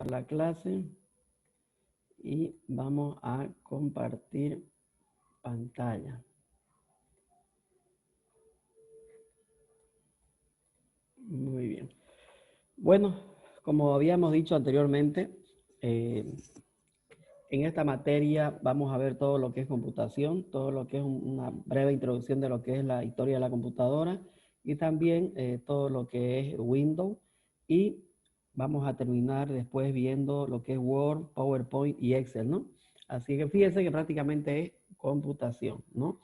comenzar la clase y vamos a compartir pantalla. Muy bien. Bueno, como habíamos dicho anteriormente, en esta materia vamos a ver todo lo que es computación, todo lo que es una breve introducción de lo que es la historia de la computadora y también todo lo que es Windows, y vamos a terminar después viendo lo que es Word, PowerPoint y Excel, ¿no? Así que fíjense que prácticamente es computación, ¿no?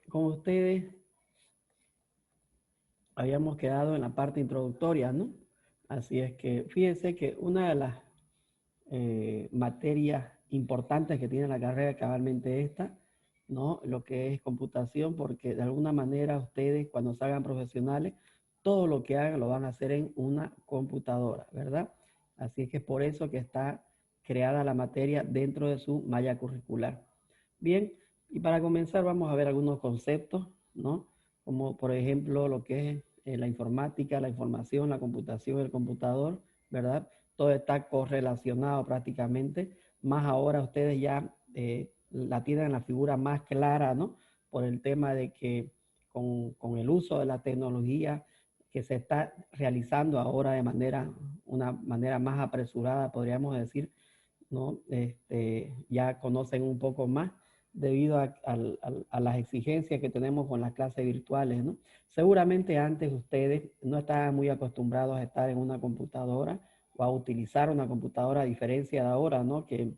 Con ustedes habíamos quedado en la parte introductoria, ¿no? Así es que fíjense que una de las materias importantes que tiene la carrera, cabalmente esta, ¿no? Lo que es computación, porque de alguna manera ustedes cuando salgan profesionales, todo lo que hagan lo van a hacer en una computadora, ¿verdad? Así es que es por eso que está creada la materia dentro de su malla curricular. Bien, y para comenzar vamos a ver algunos conceptos, ¿no? Como por ejemplo lo que es la informática, la información, la computación, el computador, ¿verdad? Todo está correlacionado prácticamente, más ahora ustedes ya la tienen la figura más clara, ¿no? Por el tema de que con el uso de la tecnología que se está realizando ahora de una manera más apresurada, podríamos decir, ¿no? Ya conocen un poco más debido a las exigencias que tenemos con las clases virtuales, ¿no? Seguramente antes ustedes no estaban muy acostumbrados a estar en una computadora o a utilizar una computadora, a diferencia de ahora, ¿no? Que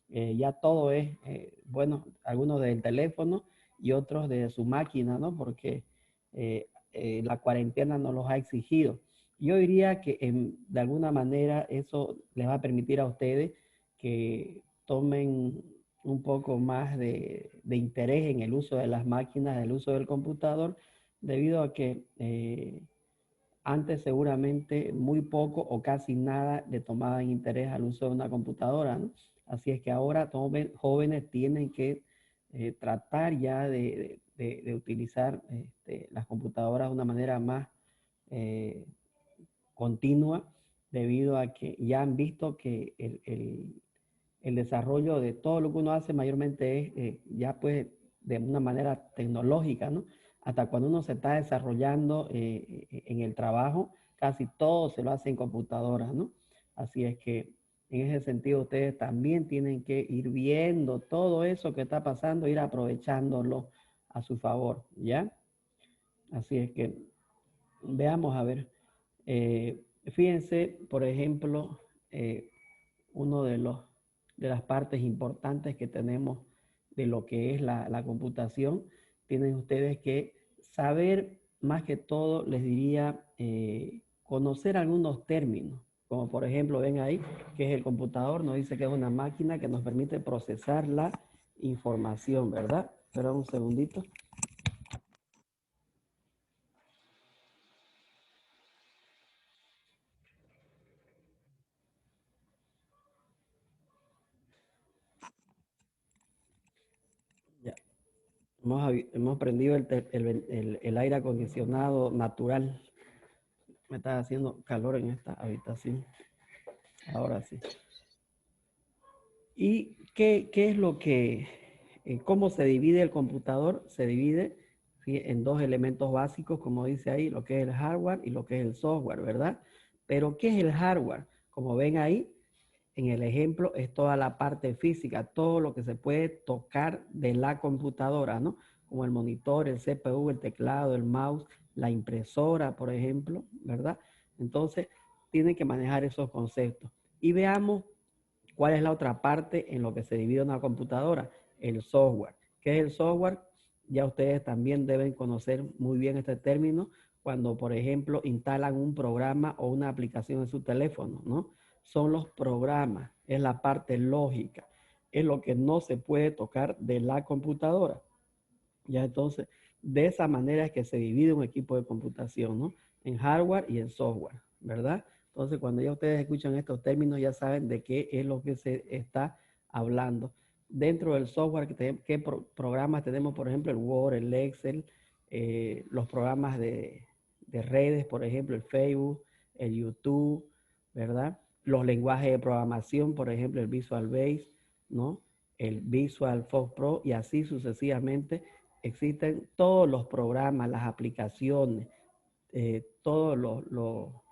ya todo es, bueno, algunos del teléfono y otros de su máquina, ¿no? Porque la cuarentena nos los ha exigido. Yo diría que de alguna manera eso les va a permitir a ustedes que tomen un poco más de interés en el uso de las máquinas, el uso del computador, debido a que antes seguramente muy poco o casi nada le tomaban interés al uso de una computadora, ¿no? Así es que ahora jóvenes tienen que tratar ya de utilizar las computadoras de una manera más eh, continua, debido a que ya han visto que el desarrollo de todo lo que uno hace mayormente es ya pues de una manera tecnológica, ¿no? Hasta cuando uno se está desarrollando en el trabajo, casi todo se lo hace en computadoras, ¿no? Así es que en ese sentido ustedes también tienen que ir viendo todo eso que está pasando, ir aprovechándolo a su favor, ¿ya? Así es que veamos a ver. Fíjense, por ejemplo, uno de las partes importantes que tenemos de lo que es la computación, tienen ustedes que saber, más que todo, les diría, conocer algunos términos, como por ejemplo, ven ahí, que es el computador, nos dice que es una máquina que nos permite procesar la información, ¿verdad? Espera un segundito. Ya. Hemos prendido el aire acondicionado natural. Me está haciendo calor en esta habitación. Ahora sí. ¿Y qué es lo que, cómo se divide el computador? Se divide en dos elementos básicos, como dice ahí, lo que es el hardware y lo que es el software, ¿verdad? Pero ¿qué es el hardware? Como ven ahí, en el ejemplo, es toda la parte física, todo lo que se puede tocar de la computadora, ¿no? Como el monitor, el CPU, el teclado, el mouse, la impresora, por ejemplo, ¿verdad? Entonces, tienen que manejar esos conceptos. Y veamos cuál es la otra parte en lo que se divide una computadora, el software. ¿Qué es el software? Ya ustedes también deben conocer muy bien este término cuando, por ejemplo, instalan un programa o una aplicación en su teléfono, ¿no? Son los programas, es la parte lógica, es lo que no se puede tocar de la computadora. Ya entonces, de esa manera es que se divide un equipo de computación, ¿no? En hardware y en software, ¿verdad? Entonces, cuando ya ustedes escuchan estos términos, ya saben de qué es lo que se está hablando. Dentro del software, ¿qué programas tenemos? Por ejemplo, el Word, el Excel, los programas de redes, por ejemplo, el Facebook, el YouTube, ¿verdad? Los lenguajes de programación, por ejemplo, el Visual Basic, ¿no? El Visual Force Pro y así sucesivamente. Existen todos los programas, las aplicaciones, todo lo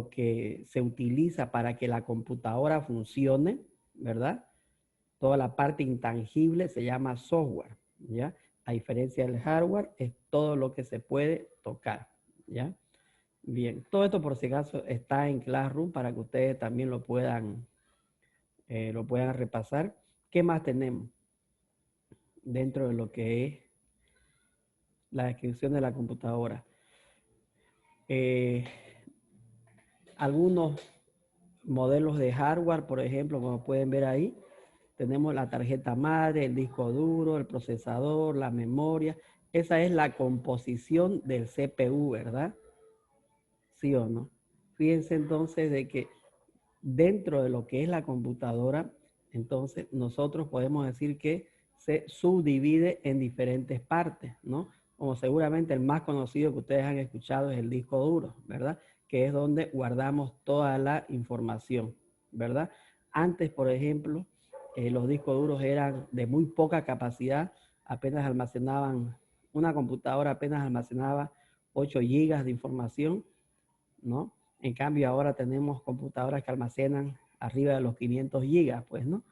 que se utiliza para que la computadora funcione, ¿verdad? Toda la parte intangible se llama software, ¿ya? A diferencia del hardware, es todo lo que se puede tocar, ¿ya? Bien, todo esto por si acaso está en Classroom para que ustedes también lo puedan repasar. ¿Qué más tenemos dentro de lo que es la descripción de la computadora? Algunos modelos de hardware, por ejemplo, como pueden ver ahí, tenemos la tarjeta madre, el disco duro, el procesador, la memoria. Esa es la composición del CPU, ¿verdad? ¿Sí o no? Fíjense entonces de que dentro de lo que es la computadora, entonces nosotros podemos decir que se subdivide en diferentes partes, ¿no? Como seguramente el más conocido que ustedes han escuchado es el disco duro, ¿verdad? Que es donde guardamos toda la información, ¿verdad? Antes, por ejemplo, los discos duros eran de muy poca capacidad, apenas almacenaban, una computadora apenas almacenaba 8 gigas de información, ¿no? En cambio, ahora tenemos computadoras que almacenan arriba de los 500 gigas, pues, ¿no?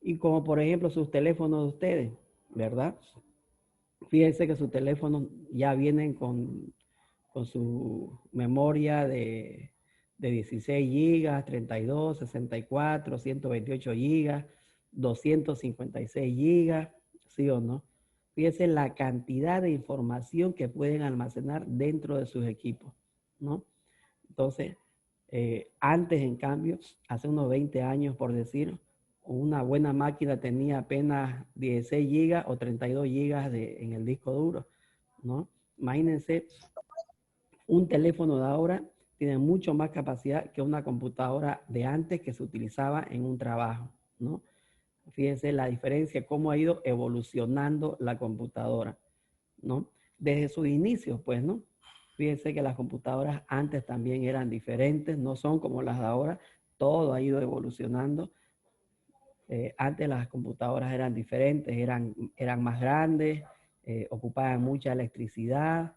Y como por ejemplo sus teléfonos de ustedes, ¿verdad? Fíjense que sus teléfonos ya vienen con su memoria de 16 gigas, 32, 64, 128 gigas, 256 gigas, ¿sí o no? Fíjense la cantidad de información que pueden almacenar dentro de sus equipos, ¿no? Entonces, antes, en cambio, hace unos 20 años, por decir, una buena máquina tenía apenas 16 gigas o 32 gigas en el disco duro, ¿no? Imagínense, un teléfono de ahora tiene mucho más capacidad que una computadora de antes que se utilizaba en un trabajo, ¿no? Fíjense la diferencia, cómo ha ido evolucionando la computadora, ¿no? Desde sus inicios, pues, ¿no? Fíjense que las computadoras antes también eran diferentes, no son como las de ahora, todo ha ido evolucionando. Antes las computadoras eran diferentes, eran más grandes, ocupaban mucha electricidad,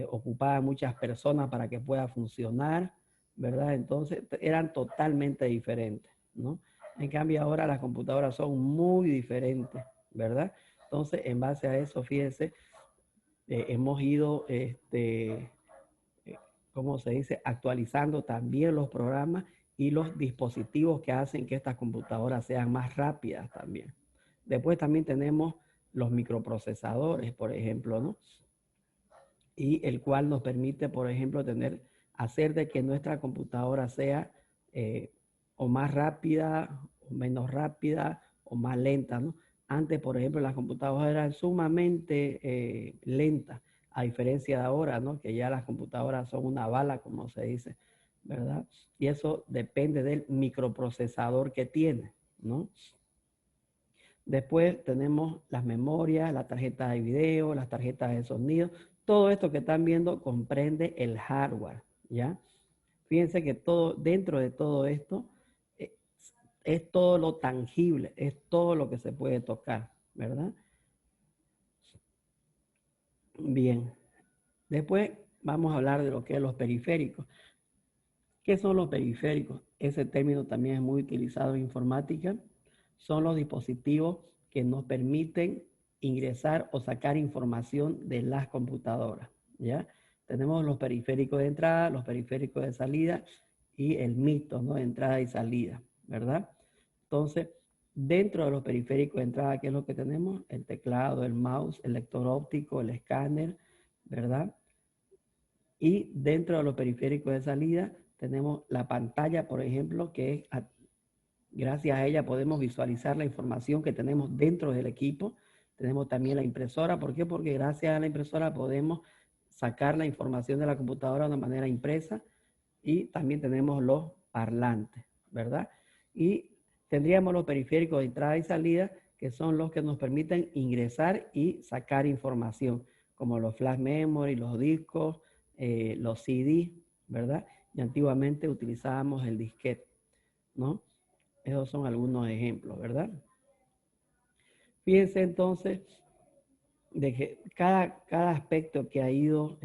ocupaban muchas personas para que pueda funcionar, ¿verdad? Entonces eran totalmente diferentes, ¿no? En cambio ahora las computadoras son muy diferentes, ¿verdad? Entonces en base a eso, fíjense, hemos ido, ¿cómo se dice? Actualizando también los programas y los dispositivos que hacen que estas computadoras sean más rápidas también. Después también tenemos los microprocesadores, por ejemplo, ¿no? Y el cual nos permite, por ejemplo, hacer de que nuestra computadora sea o más rápida, o menos rápida, o más lenta, ¿no? Antes, por ejemplo, las computadoras eran sumamente lentas, a diferencia de ahora, ¿no? Que ya las computadoras son una bala, como se dice, ¿verdad? Y eso depende del microprocesador que tiene, ¿no? Después tenemos las memorias, la tarjeta de video, las tarjetas de sonido. Todo esto que están viendo comprende el hardware, ¿ya? Fíjense que todo, dentro de todo esto, eh, es todo lo tangible, es todo lo que se puede tocar, ¿verdad? Bien. Después vamos a hablar de lo que es los periféricos. ¿Qué son los periféricos? Ese término también es muy utilizado en informática. Son los dispositivos que nos permiten ingresar o sacar información de las computadoras, ¿ya? Tenemos los periféricos de entrada, los periféricos de salida y el mixto, ¿no? De entrada y salida, ¿verdad? Entonces, dentro de los periféricos de entrada, ¿qué es lo que tenemos? El teclado, el mouse, el lector óptico, el escáner, ¿verdad? Y dentro de los periféricos de salida tenemos la pantalla, por ejemplo, que gracias a ella podemos visualizar la información que tenemos dentro del equipo. Tenemos también la impresora. ¿Por qué? Porque gracias a la impresora podemos sacar la información de la computadora de una manera impresa y también tenemos los parlantes, ¿verdad? Y tendríamos los periféricos de entrada y salida, que son los que nos permiten ingresar y sacar información, como los flash memory, los discos, los CD, ¿verdad? Y antiguamente utilizábamos el disquete, ¿no? Esos son algunos ejemplos, ¿verdad? Fíjense entonces de que cada aspecto que ha ido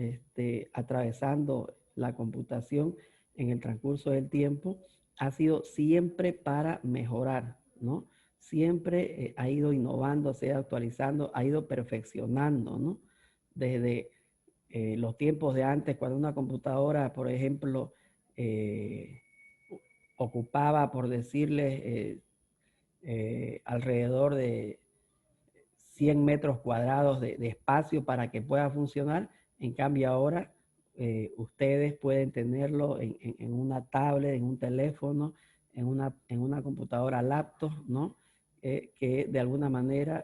atravesando la computación en el transcurso del tiempo ha sido siempre para mejorar, ¿no? Siempre ha ido innovando, se ha ido actualizando, ha ido perfeccionando, ¿no? Desde los tiempos de antes, cuando una computadora, por ejemplo, eh, ocupaba, por decirles, alrededor de 100 metros cuadrados de espacio para que pueda funcionar. En cambio ahora ustedes pueden tenerlo en una tablet, en un teléfono, en una computadora laptop, ¿no? Que de alguna manera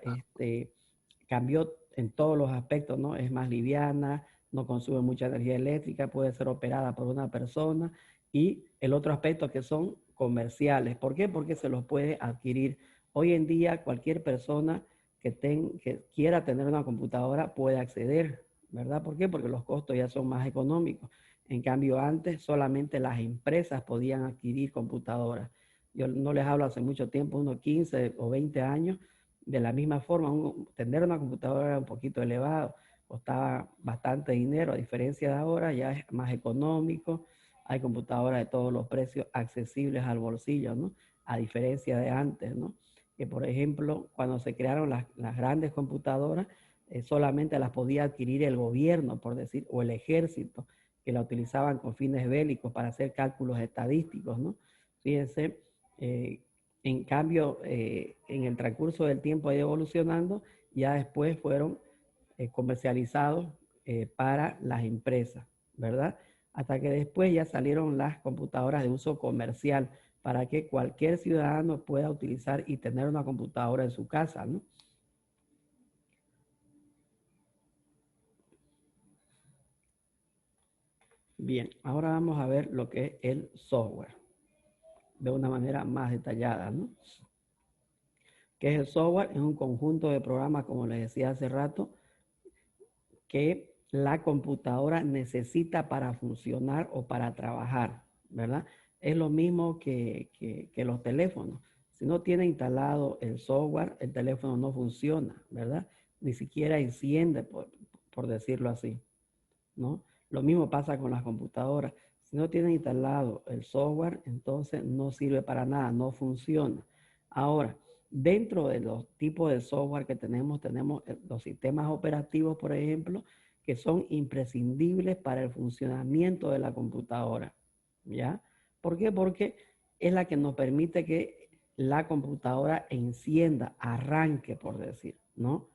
cambió en todos los aspectos, ¿no? Es más liviana, no consume mucha energía eléctrica, puede ser operada por una persona. Y el otro aspecto que son comerciales. ¿Por qué? Porque se los puede adquirir. Hoy en día cualquier persona que quiera tener una computadora puede acceder, ¿verdad? ¿Por qué? Porque los costos ya son más económicos. En cambio, antes solamente las empresas podían adquirir computadoras. Yo no les hablo hace mucho tiempo, unos 15 o 20 años, de la misma forma, tener una computadora era un poquito elevado, costaba bastante dinero, a diferencia de ahora ya es más económico, hay computadoras de todos los precios accesibles al bolsillo, ¿no? A diferencia de antes, ¿no? Que por ejemplo, cuando se crearon las grandes computadoras, solamente las podía adquirir el gobierno, por decir, o el ejército, que la utilizaban con fines bélicos para hacer cálculos estadísticos, ¿no? Fíjense, eh, en cambio, en el transcurso del tiempo ha ido evolucionando, ya después fueron comercializados para las empresas, ¿verdad? Hasta que después ya salieron las computadoras de uso comercial para que cualquier ciudadano pueda utilizar y tener una computadora en su casa, ¿no? Bien, ahora vamos a ver lo que es el software de una manera más detallada, ¿no? ¿Qué es el software? Es un conjunto de programas, como les decía hace rato, que la computadora necesita para funcionar o para trabajar, ¿verdad? Es lo mismo que los teléfonos. Si no tiene instalado el software, el teléfono no funciona, ¿verdad? Ni siquiera enciende, por decirlo así, ¿no? Lo mismo pasa con las computadoras. Si no tiene instalado el software, entonces no sirve para nada, no funciona. Ahora, dentro de los tipos de software que tenemos los sistemas operativos, por ejemplo, que son imprescindibles para el funcionamiento de la computadora, ¿ya? ¿Por qué? Porque es la que nos permite que la computadora encienda, arranque, por decir, ¿no?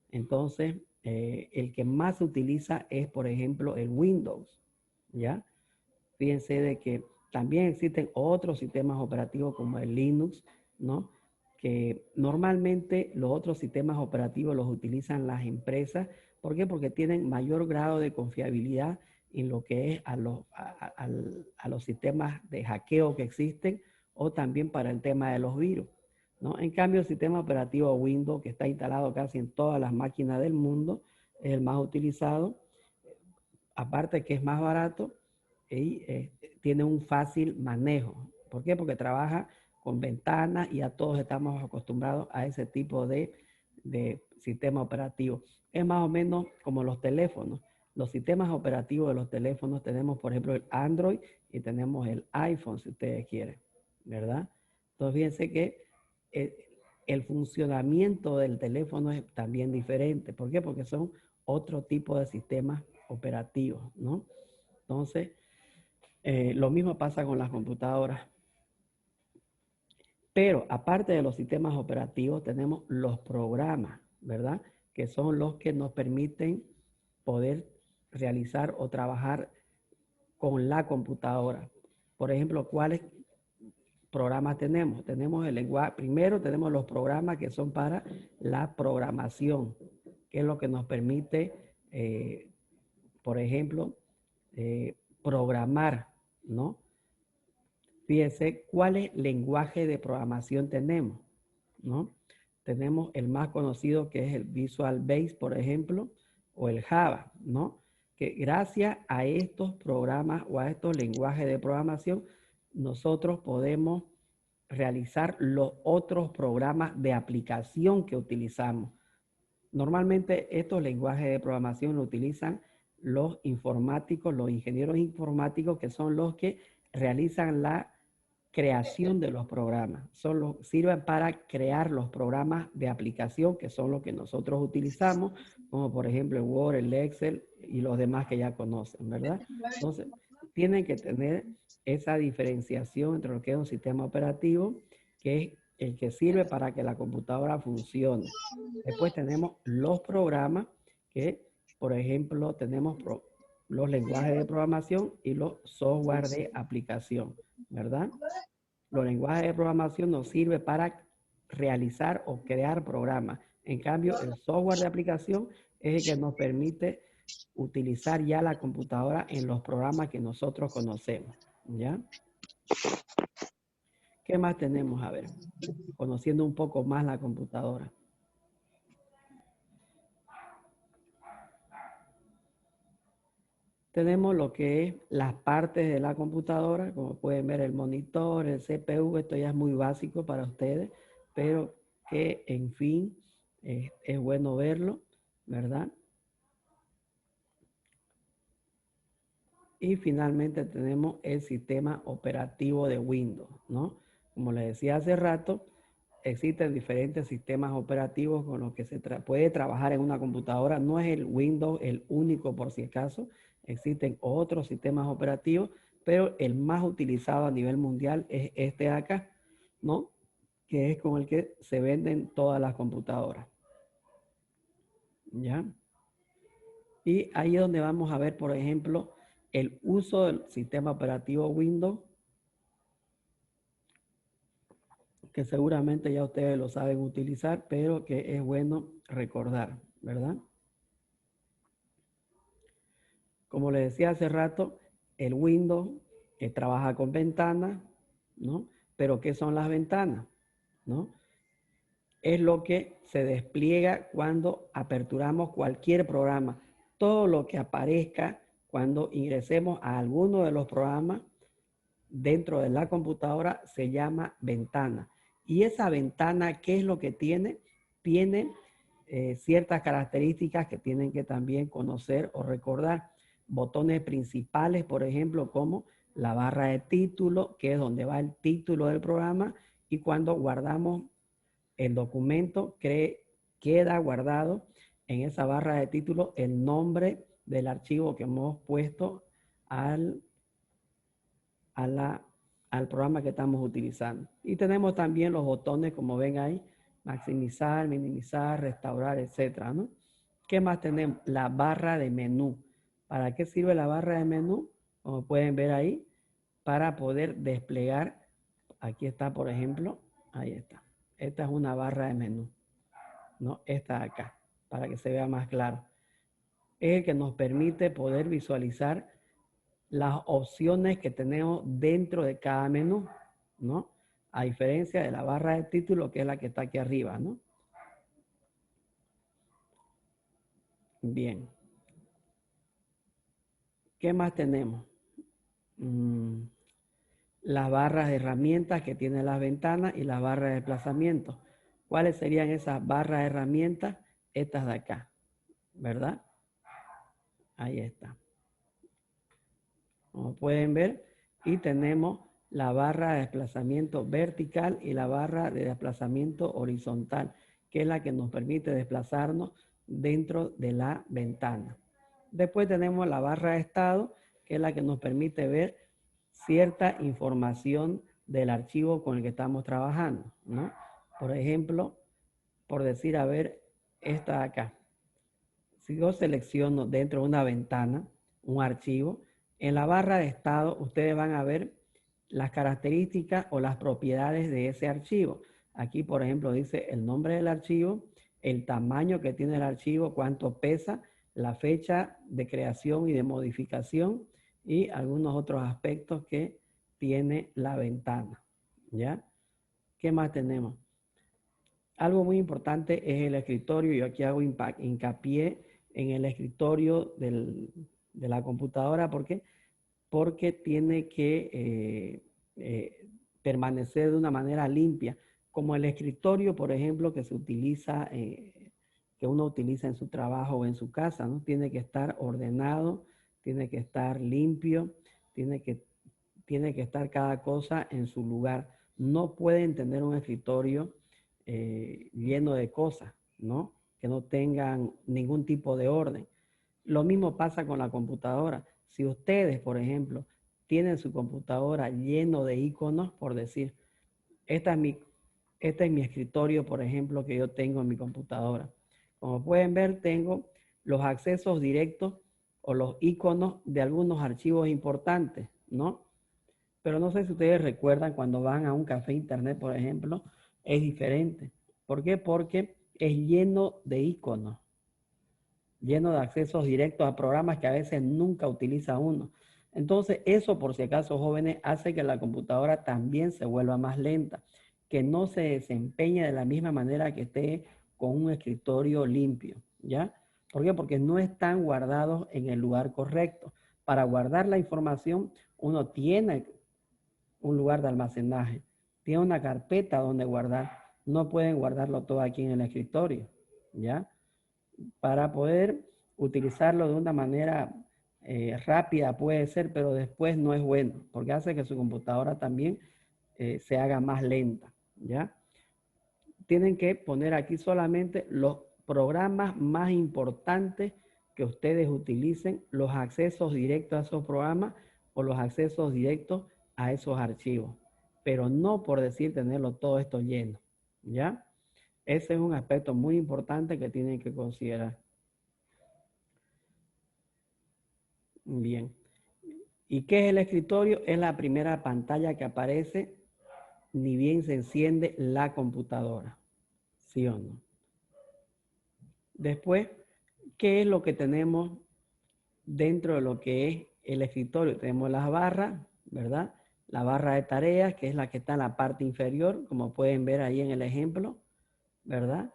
Entonces, el que más se utiliza es, por ejemplo, el Windows, ¿ya? Fíjense de que también existen otros sistemas operativos como el Linux, ¿no? Que normalmente los otros sistemas operativos los utilizan las empresas. ¿Por qué? Porque tienen mayor grado de confiabilidad en lo que es a los sistemas de hackeo que existen o también para el tema de los virus, ¿no? En cambio, el sistema operativo Windows, que está instalado casi en todas las máquinas del mundo, es el más utilizado, aparte que es más barato y tiene un fácil manejo. ¿Por qué? Porque trabaja con ventanas y a todos estamos acostumbrados a ese tipo de sistema operativo. Es más o menos como los teléfonos. Los sistemas operativos de los teléfonos tenemos, por ejemplo, el Android y tenemos el iPhone, si ustedes quieren, ¿verdad? Entonces, fíjense que eh, el funcionamiento del teléfono es también diferente. ¿Por qué? Porque son otro tipo de sistemas operativos, ¿no? Entonces, lo mismo pasa con las computadoras. Pero aparte de los sistemas operativos, tenemos los programas, ¿verdad? Que son los que nos permiten poder realizar o trabajar con la computadora. Por ejemplo, ¿cuáles programas tenemos? Tenemos el lenguaje, primero tenemos los programas que son para la programación, que es lo que nos permite, por ejemplo, programar, ¿no? Fíjense cuál es lenguaje de programación tenemos, ¿no? Tenemos el más conocido que es el Visual Basic, por ejemplo, o el Java, ¿no? que gracias a estos programas o a estos lenguajes de programación, nosotros podemos realizar los otros programas de aplicación que utilizamos. Normalmente estos lenguajes de programación lo utilizan los informáticos, los ingenieros informáticos, que son los que realizan la creación de los programas. Sirven para crear los programas de aplicación, que son los que nosotros utilizamos, como por ejemplo el Word, el Excel y los demás que ya conocen, ¿verdad? Entonces, tienen que tener esa diferenciación entre lo que es un sistema operativo, que es el que sirve para que la computadora funcione. Después tenemos los programas, que por ejemplo tenemos los lenguajes de programación y los software de aplicación, ¿verdad? Los lenguajes de programación nos sirve para realizar o crear programas. En cambio, el software de aplicación es el que nos permite utilizar ya la computadora en los programas que nosotros conocemos, ¿ya? ¿Qué más tenemos? A ver, conociendo un poco más la computadora. Tenemos lo que es las partes de la computadora, como pueden ver el monitor, el CPU, esto ya es muy básico para ustedes, pero que en fin es bueno verlo, ¿verdad? Y finalmente tenemos el sistema operativo de Windows, ¿no? Como les decía hace rato, existen diferentes sistemas operativos con los que se puede trabajar en una computadora. No es el Windows el único por si acaso. Existen otros sistemas operativos, pero el más utilizado a nivel mundial es este de acá, ¿no? Que es con el que se venden todas las computadoras. ¿Ya? Y ahí es donde vamos a ver, por ejemplo, el uso del sistema operativo Windows, que seguramente ya ustedes lo saben utilizar, pero que es bueno recordar, ¿verdad? Como les decía hace rato, el Windows que trabaja con ventanas, ¿no? Pero ¿qué son las ventanas? ¿No? Es lo que se despliega cuando aperturamos cualquier programa. Todo lo que aparezca cuando ingresemos a alguno de los programas dentro de la computadora se llama ventana. Y esa ventana, ¿qué es lo que tiene? Tiene ciertas características que tienen que también conocer o recordar. Botones principales, por ejemplo, como la barra de título, que es donde va el título del programa, y cuando guardamos el documento, queda guardado en esa barra de título el nombre del archivo que hemos puesto al programa que estamos utilizando. Y tenemos también los botones, como ven ahí, maximizar, minimizar, restaurar, etcétera, ¿no? ¿Qué más tenemos? La barra de menú. ¿Para qué sirve la barra de menú? Como pueden ver ahí, para poder desplegar. Aquí está, por ejemplo, ahí está. Esta es una barra de menú, ¿no? Esta de acá, para que se vea más claro. Es el que nos permite poder visualizar las opciones que tenemos dentro de cada menú, ¿no? A diferencia de la barra de título, que es la que está aquí arriba, ¿no? Bien. ¿Qué más tenemos? Las barras de herramientas que tiene las ventanas y las barras de desplazamiento. ¿Cuáles serían esas barras de herramientas? Estas de acá, ¿verdad? Ahí está. Como pueden ver, y tenemos la barra de desplazamiento vertical y la barra de desplazamiento horizontal, que es la que nos permite desplazarnos dentro de la ventana. Después tenemos la barra de estado, que es la que nos permite ver cierta información del archivo con el que estamos trabajando, ¿no? Por ejemplo, por decir, a ver, esta de acá. Si yo selecciono dentro de una ventana un archivo, en la barra de estado ustedes van a ver las características o las propiedades de ese archivo. Aquí, por ejemplo, dice el nombre del archivo, el tamaño que tiene el archivo, cuánto pesa, la fecha de creación y de modificación y algunos otros aspectos que tiene la ventana. ¿Ya? ¿Qué más tenemos? Algo muy importante es el escritorio. Yo aquí hago hincapié en el escritorio de la computadora. ¿Por qué? Porque tiene que permanecer de una manera limpia, como el escritorio, por ejemplo, que se utiliza, que uno utiliza en su trabajo o en su casa, ¿no? Tiene que estar ordenado, tiene que estar limpio, tiene que, tiene que estar cada cosa en su lugar. No pueden tener un escritorio lleno de cosas, ¿no? Que no tengan ningún tipo de orden. Lo mismo pasa con la computadora. Si ustedes, por ejemplo, tienen su computadora lleno de iconos, por decir, esta es mi, este es mi escritorio, por ejemplo, que yo tengo en mi computadora. Como pueden ver, tengo los accesos directos o los iconos de algunos archivos importantes, ¿no? Pero no sé si ustedes recuerdan cuando van a un café internet, por ejemplo, es diferente. ¿Por qué? Porque es lleno de iconos, lleno de accesos directos a programas que a veces nunca utiliza uno. Entonces, eso por si acaso, jóvenes, hace que la computadora también se vuelva más lenta, que no se desempeñe de la misma manera que esté con un escritorio limpio, ¿ya? ¿Por qué? Porque no están guardados en el lugar correcto. Para guardar la información, uno tiene un lugar de almacenaje, tiene una carpeta donde guardar. No pueden guardarlo todo aquí en el escritorio, ¿ya? Para poder utilizarlo de una manera rápida puede ser, pero después no es bueno, porque hace que su computadora también se haga más lenta, ¿ya? Tienen que poner aquí solamente los programas más importantes que ustedes utilicen, los accesos directos a esos programas o los accesos directos a esos archivos, pero no por decir tenerlo todo esto lleno, ¿ya? Ese es un aspecto muy importante que tienen que considerar. Bien. ¿Y qué es el escritorio? Es la primera pantalla que aparece ni bien se enciende la computadora. ¿Sí o no? Después, ¿qué es lo que tenemos dentro de lo que es el escritorio? Tenemos las barras, ¿verdad? La barra de tareas, que es la que está en la parte inferior, como pueden ver ahí en el ejemplo, ¿verdad?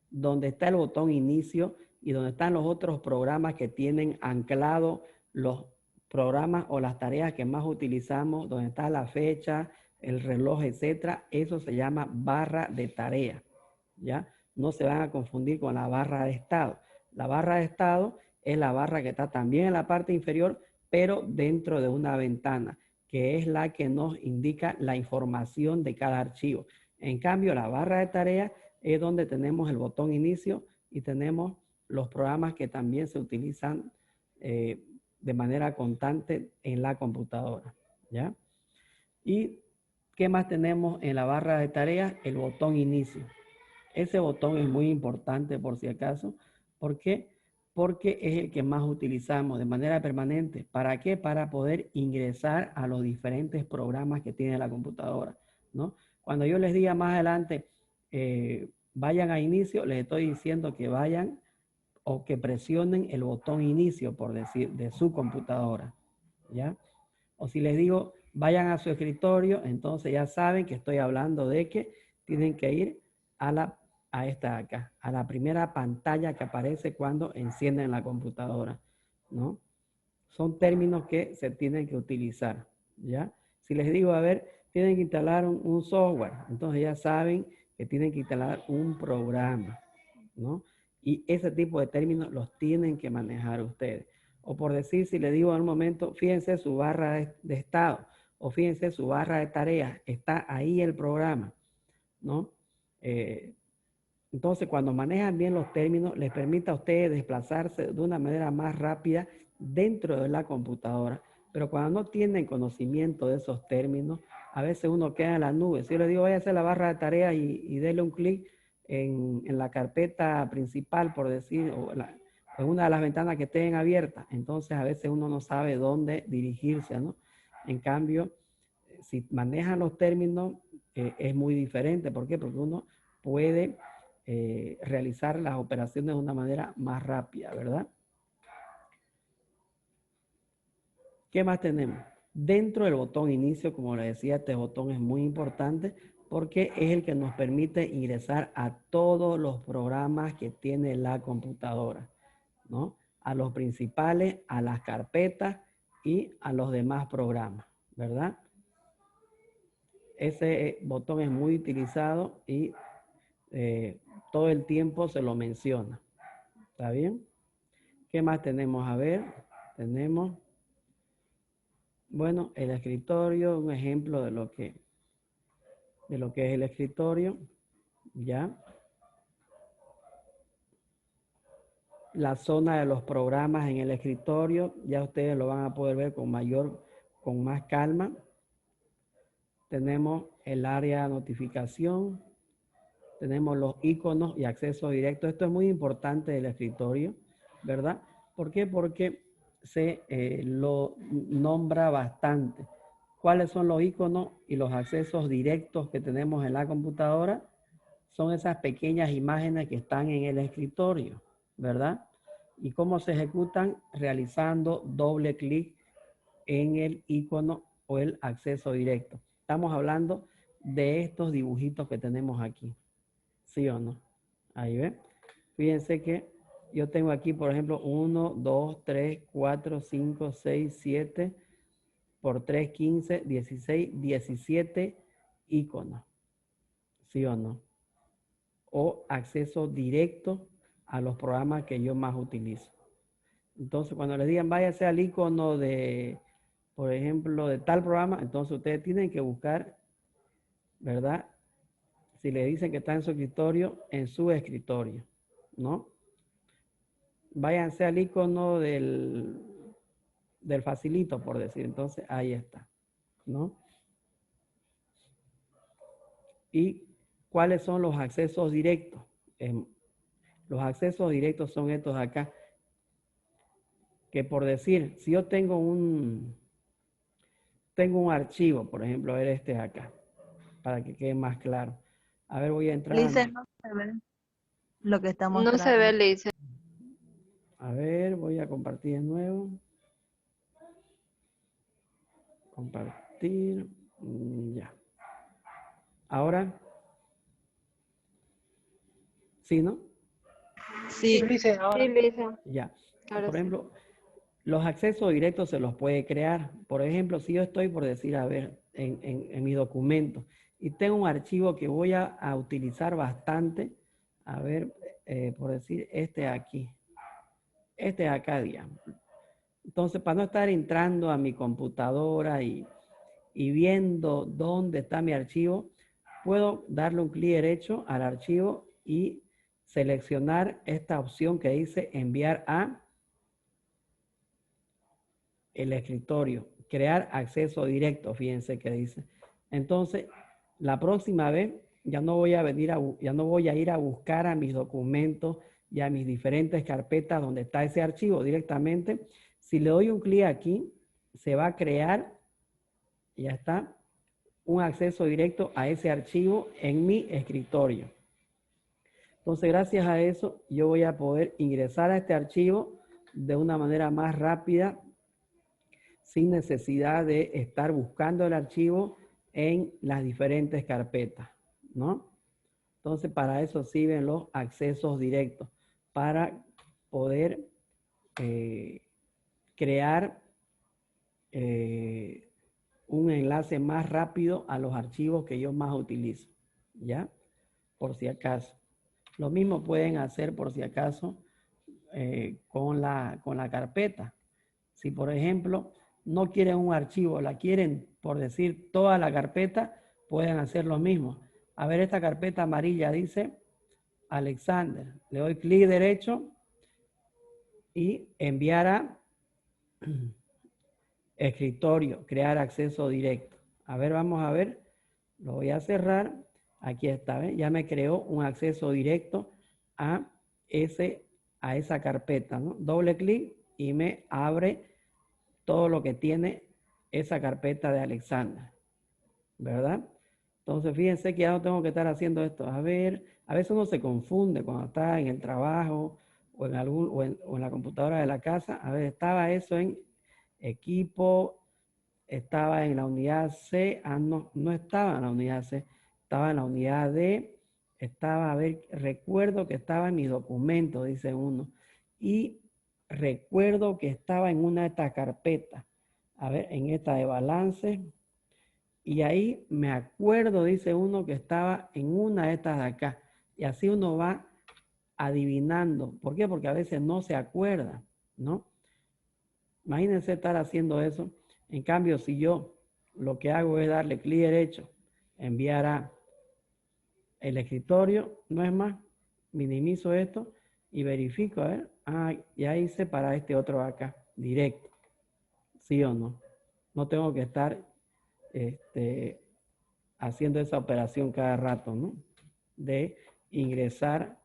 Donde está el botón inicio y donde están los otros programas que tienen anclado los programas o las tareas que más utilizamos, donde está la fecha, el reloj, etcétera. Eso se llama barra de tarea, ¿ya? No se van a confundir con la barra de estado. La barra de estado es la barra que está también en la parte inferior, pero dentro de una ventana, que es la que nos indica la información de cada archivo. En cambio, la barra de tarea es donde tenemos el botón inicio y tenemos los programas que también se utilizan de manera constante en la computadora, ¿ya? ¿Y qué más tenemos en la barra de tareas? El botón inicio. Ese botón es muy importante por si acaso. ¿Por qué? Porque es el que más utilizamos de manera permanente. ¿Para qué? Para poder ingresar a los diferentes programas que tiene la computadora, ¿no? Cuando yo les diga más adelante, vayan a inicio, les estoy diciendo que vayan o que presionen el botón inicio, por decir, de su computadora, ¿ya? O si les digo, vayan a su escritorio, entonces ya saben que estoy hablando de que tienen que ir a esta de acá, a la primera pantalla que aparece cuando encienden la computadora, ¿no? Son términos que se tienen que utilizar, ¿ya? Si les digo, a ver, tienen que instalar un software, entonces ya saben que tienen que instalar un programa, ¿no? Y ese tipo de términos los tienen que manejar ustedes. O por decir, si le digo en un momento, fíjense su barra de estado o fíjense su barra de tareas, está ahí el programa, ¿no? Entonces, cuando manejan bien los términos, les permite a ustedes desplazarse de una manera más rápida dentro de la computadora. Pero cuando no tienen conocimiento de esos términos, a veces uno queda en la nube. Si yo le digo, vaya a hacer la barra de tareas y déle un clic en la carpeta principal, por decir, o en una de las ventanas que estén abiertas, entonces a veces uno no sabe dónde dirigirse, ¿no? En cambio, si manejan los términos, es muy diferente. ¿Por qué? Porque uno puede realizar las operaciones de una manera más rápida, ¿verdad? ¿Qué más tenemos? Dentro del botón inicio, como les decía, este botón es muy importante porque es el que nos permite ingresar a todos los programas que tiene la computadora, ¿no? a los principales, a las carpetas y a los demás programas, ¿verdad? Ese botón es muy utilizado y todo el tiempo se lo menciona. ¿Está bien? ¿Qué más tenemos? A ver, tenemos, bueno, el escritorio, un ejemplo de lo que es el escritorio, ¿ya? La zona de los programas en el escritorio, ya ustedes lo van a poder ver con más calma. Tenemos el área de notificación, tenemos los iconos y acceso directo. Esto es muy importante del escritorio, ¿verdad? ¿Por qué? Porque se lo nombra bastante. ¿Cuáles son los iconos y los accesos directos que tenemos en la computadora? Son esas pequeñas imágenes que están en el escritorio, ¿verdad? ¿Y cómo se ejecutan? Realizando doble clic en el icono o el acceso directo. Estamos hablando de estos dibujitos que tenemos aquí. ¿Sí o no? Ahí ven. Fíjense que yo tengo aquí, por ejemplo, 1, 2, 3, 4, 5, 6, 7, por 3, 15, 16, 17 iconos. ¿Sí o no? O acceso directo a los programas que yo más utilizo. Entonces, cuando les digan váyase al icono de, por ejemplo, de tal programa, entonces ustedes tienen que buscar, ¿verdad? Si le dicen que está en su escritorio, ¿no? Váyanse al icono del facilito, por decir. Entonces, ahí está, ¿no? ¿Y cuáles son los accesos directos? Los accesos directos son estos acá. Que por decir, si yo tengo un archivo, por ejemplo, a ver este acá, para que quede más claro. A ver, voy a entrar. Lice, no se ve lo que está No se ve, mostrando. Lice. A ver, voy a compartir de nuevo. Compartir. Ya. Ahora. ¿Sí, no? Sí, Lice, ahora. Sí, Lice. Ya. Ahora Por sí. ejemplo, los accesos directos se los puede crear. Por ejemplo, si yo estoy, por decir, a ver, en mis documentos y tengo un archivo que voy a utilizar bastante, a ver, por decir, este aquí. Este acá, digamos. Entonces, para no estar entrando a mi computadora y viendo dónde está mi archivo, puedo darle un clic derecho al archivo y seleccionar esta opción que dice enviar a el escritorio, crear acceso directo, fíjense que dice. Entonces, la próxima vez ya no voy a ir a buscar a mis documentos y a mis diferentes carpetas donde está ese archivo directamente. Si le doy un clic aquí, se va a crear, ya está, un acceso directo a ese archivo en mi escritorio. Entonces, gracias a eso, yo voy a poder ingresar a este archivo de una manera más rápida, sin necesidad de estar buscando el archivo en las diferentes carpetas, ¿no? Entonces, para eso sirven los accesos directos, para poder crear un enlace más rápido a los archivos que yo más utilizo, ¿ya? Por si acaso. Lo mismo pueden hacer por si acaso con la carpeta. Si, por ejemplo, no quieren un archivo, la quieren, por decir, toda la carpeta, pueden hacer lo mismo. A ver, esta carpeta amarilla dice Alexander. Le doy clic derecho y enviar a escritorio, crear acceso directo. A ver, vamos a ver. Lo voy a cerrar. Aquí está, ¿ven? Ya me creó un acceso directo a esa carpeta, ¿no? Doble clic y me abre todo lo que tiene esa carpeta de Alexander, ¿verdad? Entonces, fíjense que ya no tengo que estar haciendo esto. A ver, a veces uno se confunde cuando está en el trabajo o en la computadora de la casa. A ver, estaba eso en equipo, estaba en la unidad C. Ah, no, no estaba en la unidad C, estaba en la unidad D. Estaba, a ver, recuerdo que estaba en mis documentos, dice uno. Y recuerdo que estaba en una de estas carpetas. A ver, en esta de balance. Y ahí me acuerdo, dice uno, que estaba en una de estas de acá. Y así uno va adivinando. ¿Por qué? Porque a veces no se acuerda, ¿no? Imagínense estar haciendo eso. En cambio, si yo lo que hago es darle clic derecho, enviar a el escritorio, no es más, minimizo esto y verifico, a ver, ya hice para este otro acá, directo, ¿sí o no? No tengo que estar haciendo esa operación cada rato, ¿no? De ingresar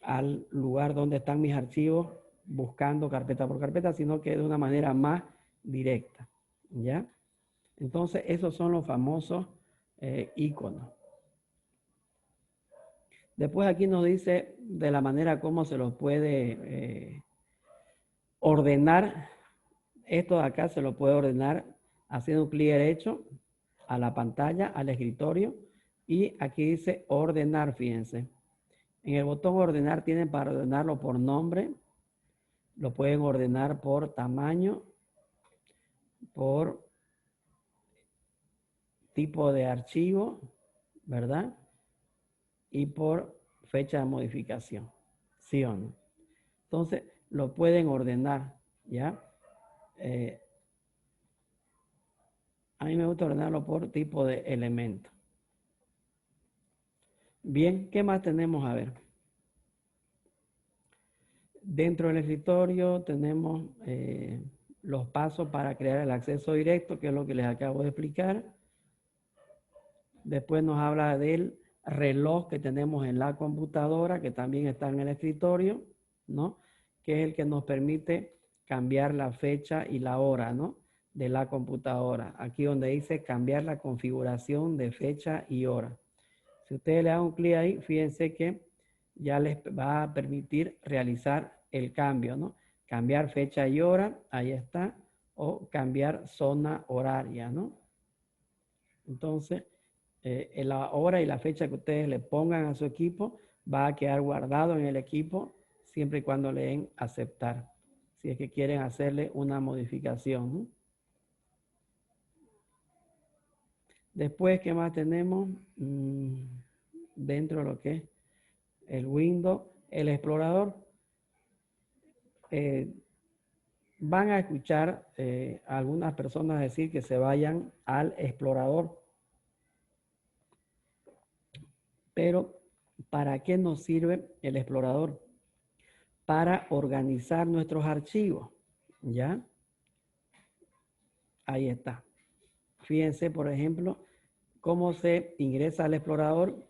al lugar donde están mis archivos buscando carpeta por carpeta, sino que de una manera más directa, ¿ya? Entonces, esos son los famosos iconos. Después aquí nos dice de la manera como se los puede ordenar. Esto de acá se lo puede ordenar haciendo un clic derecho a la pantalla, al escritorio, y aquí dice ordenar, fíjense. En el botón ordenar tienen para ordenarlo por nombre, lo pueden ordenar por tamaño, por tipo de archivo, ¿verdad? Y por fecha de modificación, ¿sí o no? Entonces, lo pueden ordenar, ¿ya? A mí me gusta ordenarlo por tipo de elemento. Bien, ¿qué más tenemos? A ver. Dentro del escritorio tenemos los pasos para crear el acceso directo, que es lo que les acabo de explicar. Después nos habla del reloj que tenemos en la computadora, que también está en el escritorio, ¿no? Que es el que nos permite cambiar la fecha y la hora, ¿no? De la computadora. Aquí donde dice cambiar la configuración de fecha y hora. Si ustedes le dan un clic ahí, fíjense que ya les va a permitir realizar el cambio, ¿no? Cambiar fecha y hora, ahí está, o cambiar zona horaria, ¿no? Entonces, la hora y la fecha que ustedes le pongan a su equipo va a quedar guardado en el equipo siempre y cuando le den aceptar, si es que quieren hacerle una modificación, ¿no? Después, ¿qué más tenemos? Dentro de lo que es el Windows, el explorador. Van a escuchar a algunas personas decir que se vayan al explorador. Pero, ¿para qué nos sirve el explorador? Para organizar nuestros archivos, ¿ya? Ahí está. Fíjense, por ejemplo, cómo se ingresa al explorador,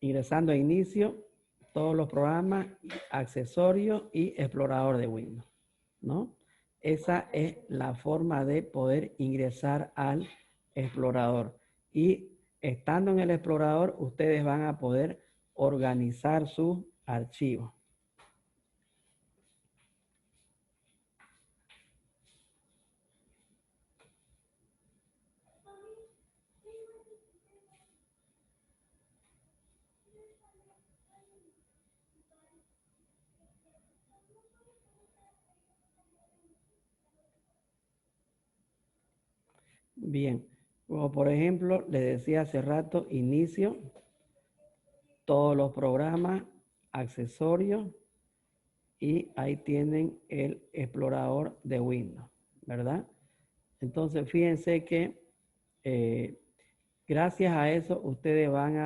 ingresando a inicio, todos los programas, accesorios y explorador de Windows, ¿no? Esa es la forma de poder ingresar al explorador. Y estando en el explorador, ustedes van a poder organizar sus archivos. Bien, como por ejemplo, les decía hace rato, inicio, todos los programas, accesorios, y ahí tienen el explorador de Windows, ¿verdad? Entonces, fíjense que gracias a eso ustedes van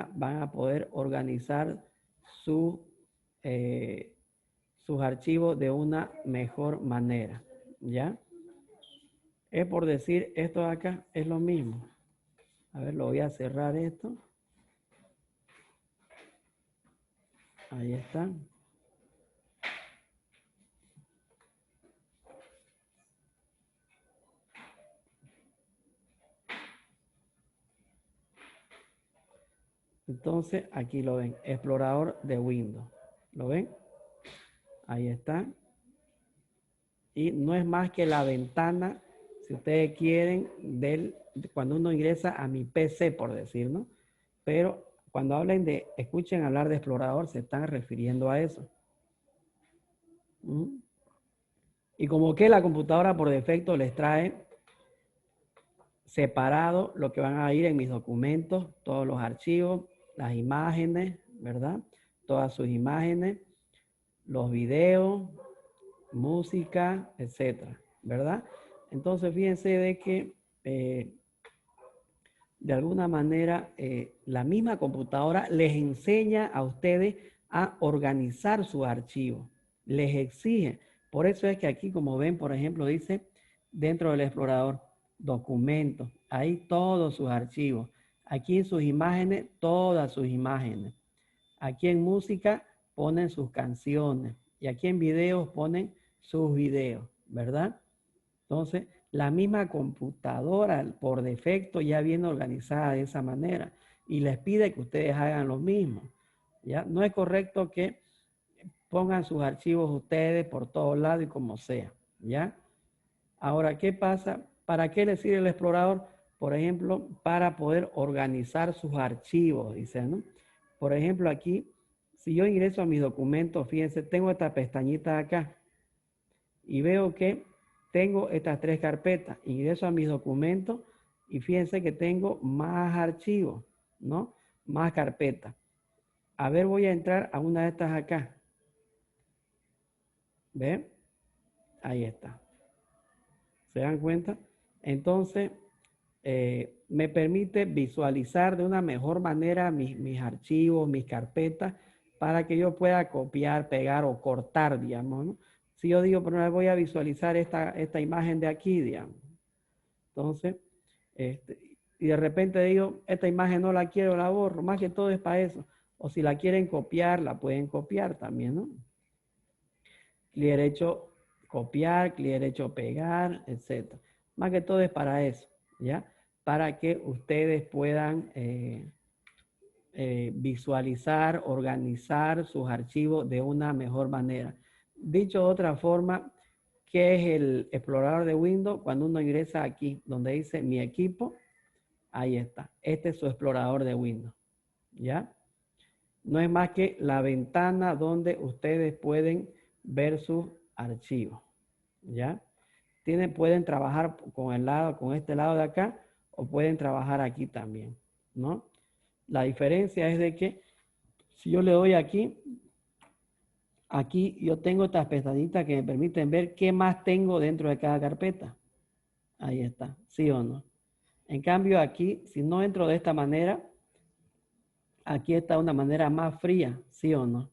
a poder organizar sus archivos de una mejor manera, ¿ya? Es por decir, esto de acá es lo mismo. A ver, lo voy a cerrar esto. Ahí está. Entonces, aquí lo ven, explorador de Windows. ¿Lo ven? Ahí está. Y no es más que la ventana, si ustedes quieren, cuando uno ingresa a mi PC, por decir, ¿no? Pero cuando hablen escuchen hablar de explorador, se están refiriendo a eso. Y como que la computadora por defecto les trae separado lo que van a ir en mis documentos, todos los archivos, las imágenes, ¿verdad? Todas sus imágenes, los videos, música, etcétera, ¿verdad? Entonces, fíjense de que de alguna manera la misma computadora les enseña a ustedes a organizar su archivo, les exige. Por eso es que aquí, como ven, por ejemplo, dice dentro del explorador, documentos, ahí todos sus archivos. Aquí en sus imágenes, todas sus imágenes. Aquí en música ponen sus canciones y aquí en videos ponen sus videos, ¿verdad? Entonces, la misma computadora por defecto ya viene organizada de esa manera y les pide que ustedes hagan lo mismo. ¿Ya? No es correcto que pongan sus archivos ustedes por todos lados y como sea. ¿Ya? Ahora, ¿qué pasa? ¿Para qué les sirve el explorador? Por ejemplo, para poder organizar sus archivos, dice, ¿no? Por ejemplo, aquí, si yo ingreso a mis documentos, fíjense, tengo esta pestañita acá y veo que tengo estas 3 carpetas. Ingreso a mis documentos y fíjense que tengo más archivos, ¿no? Más carpetas. A ver, voy a entrar a una de estas acá. ¿Ven? Ahí está. ¿Se dan cuenta? Entonces, me permite visualizar de una mejor manera mis archivos, mis carpetas, para que yo pueda copiar, pegar o cortar, digamos, ¿no? Si yo digo, pero voy a visualizar esta imagen de aquí, digamos. Entonces, y de repente digo, esta imagen no la quiero, la borro. Más que todo es para eso. O si la quieren copiar, la pueden copiar también, ¿no? Clic derecho, copiar, clic derecho, pegar, etc. Más que todo es para eso, ¿ya? Para que ustedes puedan visualizar, organizar sus archivos de una mejor manera. Dicho de otra forma, ¿qué es el explorador de Windows? Cuando uno ingresa aquí donde dice mi equipo, ahí está. Este es su explorador de Windows, ¿ya? No es más que la ventana donde ustedes pueden ver sus archivos, ¿ya? Pueden trabajar con este lado de acá o pueden trabajar aquí también, ¿no? La diferencia es de que si yo le doy aquí, aquí yo tengo estas pestañitas que me permiten ver qué más tengo dentro de cada carpeta. Ahí está, ¿sí o no? En cambio aquí, si no entro de esta manera, aquí está una manera más fría, ¿sí o no?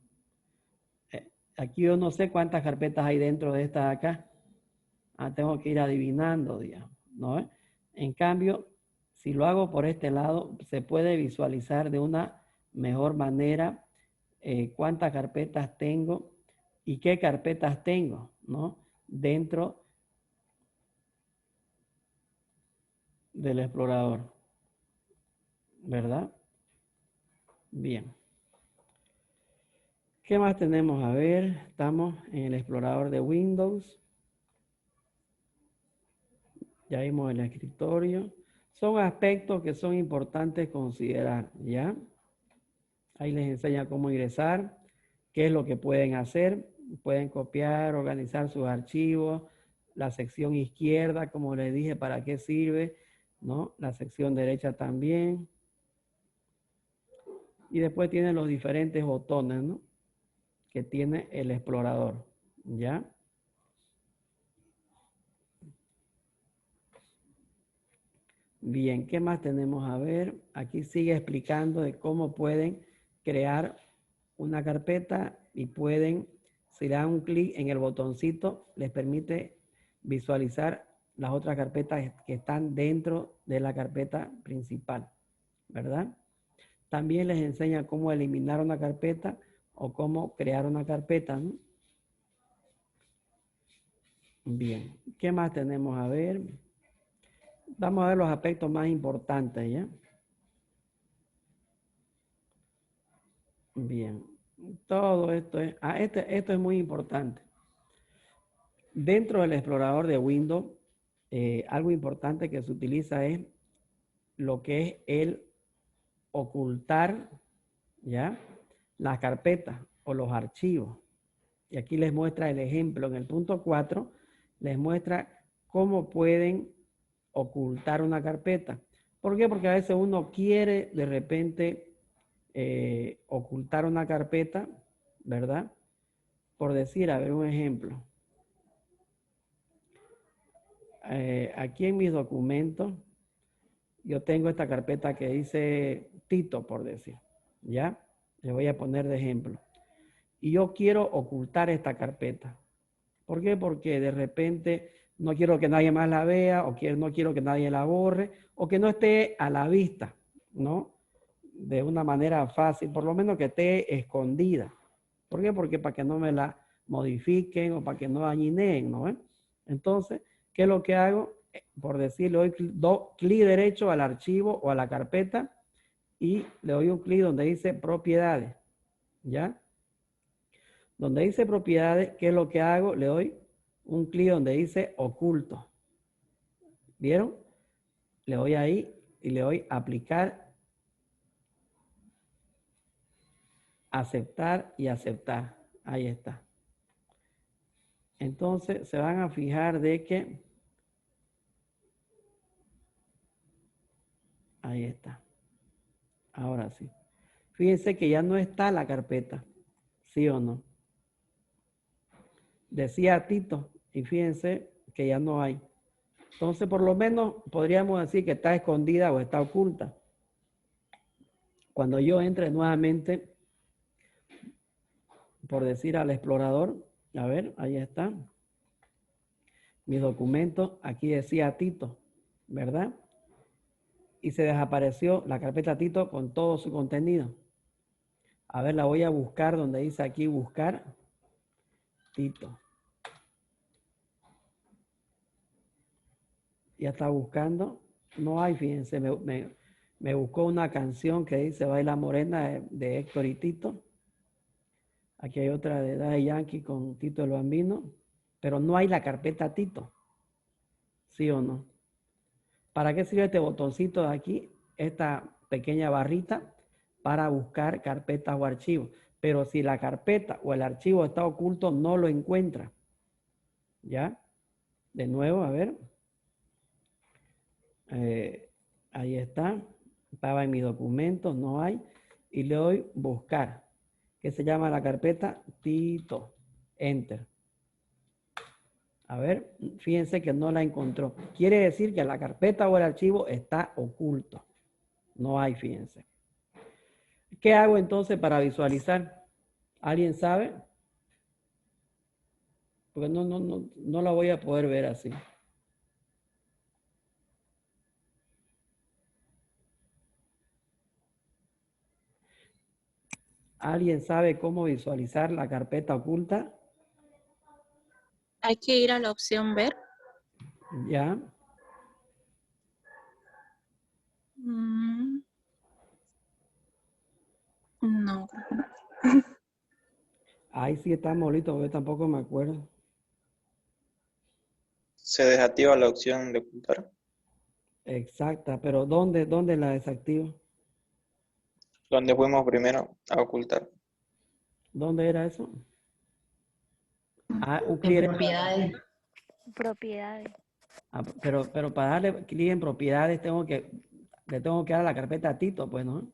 Aquí yo no sé cuántas carpetas hay dentro de esta de acá. Tengo que ir adivinando, digamos, ¿no? En cambio, si lo hago por este lado, se puede visualizar de una mejor manera cuántas carpetas tengo y qué carpetas tengo, ¿no? Dentro del explorador, ¿verdad? Bien. ¿Qué más tenemos? A ver, estamos en el explorador de Windows. Ya vimos el escritorio. Son aspectos que son importantes considerar, ¿ya? Ahí les enseña cómo ingresar, qué es lo que pueden hacer. Pueden copiar, organizar sus archivos. La sección izquierda, como les dije, para qué sirve, ¿no? La sección derecha también. Y después tiene los diferentes botones, ¿no? Que tiene el explorador, ¿ya? Bien, ¿qué más tenemos? A ver, aquí sigue explicando de cómo pueden crear una carpeta y pueden, si le dan un clic en el botoncito, les permite visualizar las otras carpetas que están dentro de la carpeta principal, ¿verdad? También les enseña cómo eliminar una carpeta o cómo crear una carpeta, ¿no? Bien, ¿qué más tenemos? A ver, vamos a ver los aspectos más importantes, ¿ya? Bien, todo esto es, esto es muy importante. Dentro del explorador de Windows, algo importante que se utiliza es lo que es el ocultar, ¿ya? Las carpetas o los archivos. Y aquí les muestra el ejemplo en el punto 4, les muestra cómo pueden ocultar una carpeta. ¿Por qué? Porque a veces uno quiere de repente ocultar una carpeta, ¿verdad? Por decir, a ver, un ejemplo. Aquí en mis documentos, yo tengo esta carpeta que dice Tito, por decir, ¿ya? Le voy a poner de ejemplo. Y yo quiero ocultar esta carpeta. ¿Por qué? Porque de repente no quiero que nadie más la vea, o no quiero que nadie la borre, o que no esté a la vista, ¿no? De una manera fácil, por lo menos que esté escondida. ¿Por qué? Porque para que no me la modifiquen o para que no dañineen, ¿no? Entonces, ¿qué es lo que hago? Por decirle, doy clic derecho al archivo o a la carpeta y le doy un clic donde dice propiedades, ¿ya? Donde dice propiedades, ¿qué es lo que hago? Le doy un clic donde dice oculto. ¿Vieron? Le doy ahí y le doy aplicar, aceptar y aceptar. Ahí está. Entonces se van a fijar de que ahí está. Ahora sí. Fíjense que ya no está la carpeta. ¿Sí o no? Decía Tito y fíjense que ya no hay. Entonces, por lo menos podríamos decir que está escondida o está oculta. Cuando yo entre nuevamente, por decir al explorador, a ver, ahí está. Mis documentos, aquí decía Tito, ¿verdad? Y se desapareció la carpeta Tito con todo su contenido. A ver, la voy a buscar donde dice aquí buscar Tito. Ya está buscando. No hay, fíjense, me buscó una canción que dice Baila Morena de Héctor y Tito. Aquí hay otra de Daddy Yankee con Tito el Bambino, pero no hay la carpeta Tito. ¿Sí o no? ¿Para qué sirve este botoncito de aquí? Esta pequeña barrita para buscar carpetas o archivos. Pero si la carpeta o el archivo está oculto, no lo encuentra. ¿Ya? De nuevo, a ver. Ahí está. Estaba en mis documentos, no hay. Y le doy buscar. ¿Qué se llama la carpeta? Tito. Enter. A ver, fíjense que no la encontró. Quiere decir que la carpeta o el archivo está oculto. No hay, fíjense. ¿Qué hago entonces para visualizar? ¿Alguien sabe? Porque no la voy a poder ver así. ¿Alguien sabe cómo visualizar la carpeta oculta? Hay que ir a la opción ver. Ya. No. Ahí sí está molito, porque tampoco me acuerdo. Se desactiva la opción de ocultar. Exacta, pero ¿dónde la desactivo? Donde fuimos primero a ocultar. ¿Dónde era eso? Ah, un En clic. propiedades. Propiedades. Ah, pero para darle clic en propiedades le tengo que dar la carpeta a Tito, pues, ¿no?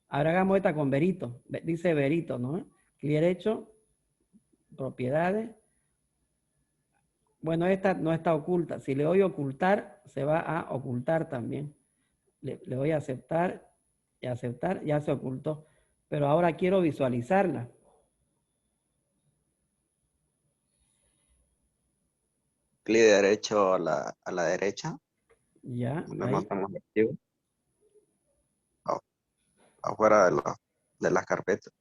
Ahora hagamos esta con Verito. Dice Verito, ¿no? Clic derecho, propiedades. Bueno, esta no está oculta. Si le doy ocultar, se va a ocultar también. Le voy a aceptar y aceptar, ya se ocultó. Pero ahora quiero visualizarla. Clic derecho a la derecha. Ya, Donde ahí. mostramos el archivo. Afuera de las carpetas.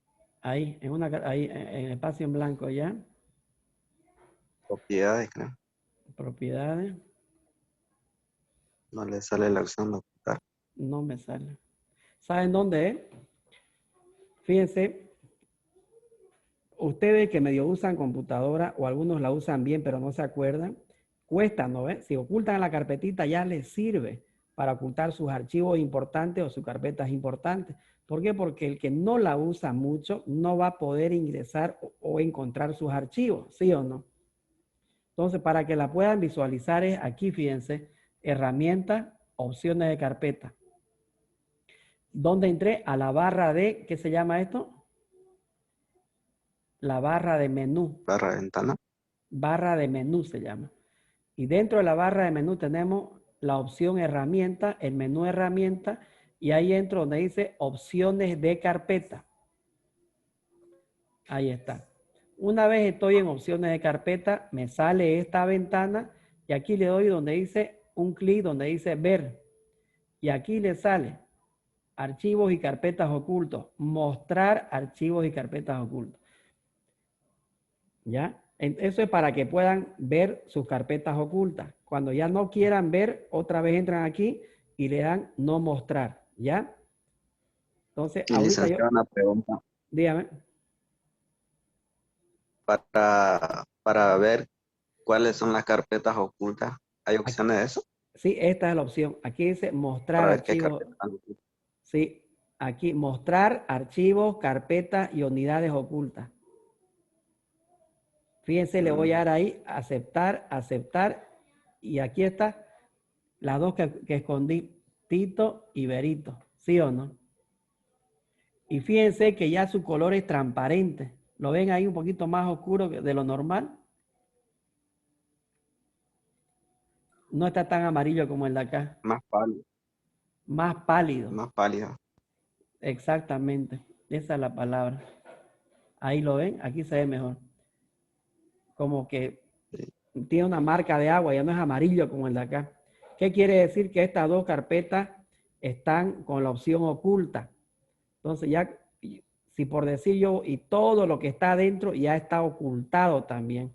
Ahí, ahí, en espacio en blanco ya. Propiedades, creo. Propiedades. No le sale la opción de ocultar. No me sale. ¿Saben dónde es? Fíjense, ustedes que medio usan computadora o algunos la usan bien pero no se acuerdan, cuesta, ¿no ves? Si ocultan la carpetita ya les sirve para ocultar sus archivos importantes o sus carpetas importantes. ¿Por qué? Porque el que no la usa mucho no va a poder ingresar o encontrar sus archivos, ¿sí o no? Entonces, para que la puedan visualizar es aquí, fíjense, herramientas, opciones de carpeta. ¿Dónde entré? A la barra de, ¿qué se llama esto? La barra de menú. Barra de ventana. Barra de menú se llama. Y dentro de la barra de menú tenemos la opción herramienta, el menú herramienta, y ahí entro donde dice opciones de carpeta. Ahí está. Una vez estoy en opciones de carpeta, me sale esta ventana y aquí le doy donde dice un clic, donde dice ver. Y aquí le sale archivos y carpetas ocultos, mostrar archivos y carpetas ocultos. ¿Ya? Eso es para que puedan ver sus carpetas ocultas. Cuando ya no quieran ver, otra vez entran aquí y le dan no mostrar. ¿Ya? Entonces, Y ahorita yo, licenciado, una pregunta. dígame. Para ver cuáles son las carpetas ocultas, ¿hay Aquí, opciones de eso? sí, esta es la opción. Aquí dice mostrar Para ver qué archivos. carpetas están ocultas. Sí, aquí mostrar archivos, carpetas y unidades ocultas. Fíjense, le voy a dar ahí aceptar, aceptar. Y aquí está las dos que escondí, Tito y Berito. ¿Sí o no? Y fíjense que ya su color es transparente. ¿Lo ven ahí un poquito más oscuro de lo normal? No está tan amarillo como el de acá. Más pálido. Más pálido. Más pálido. Exactamente. Esa es la palabra. Ahí lo ven. Aquí se ve mejor. Como que tiene una marca de agua. Ya no es amarillo como el de acá. ¿Qué quiere decir? Que estas dos carpetas están con la opción oculta. Entonces ya, si por decir yo, y todo lo que está adentro ya está ocultado también.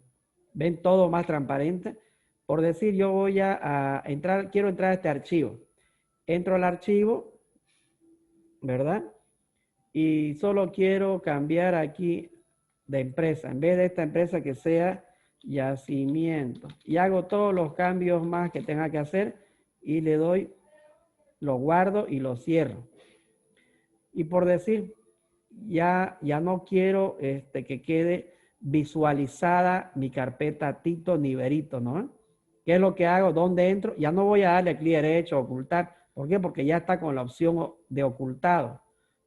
¿Ven todo más transparente? Por decir, yo voy a entrar, quiero entrar a este archivo. Entro al archivo, ¿verdad? Y solo quiero cambiar aquí de empresa. En vez de esta empresa que sea Yacimiento. Y hago todos los cambios más que tenga que hacer y le doy, lo guardo y lo cierro. Y por decir, ya no quiero que quede visualizada mi carpeta Tito ni Berito, ¿no? ¿Qué es lo que hago? ¿Dónde entro? Ya no voy a darle clic derecho a ocultar. ¿Por qué? Porque ya está con la opción de ocultado.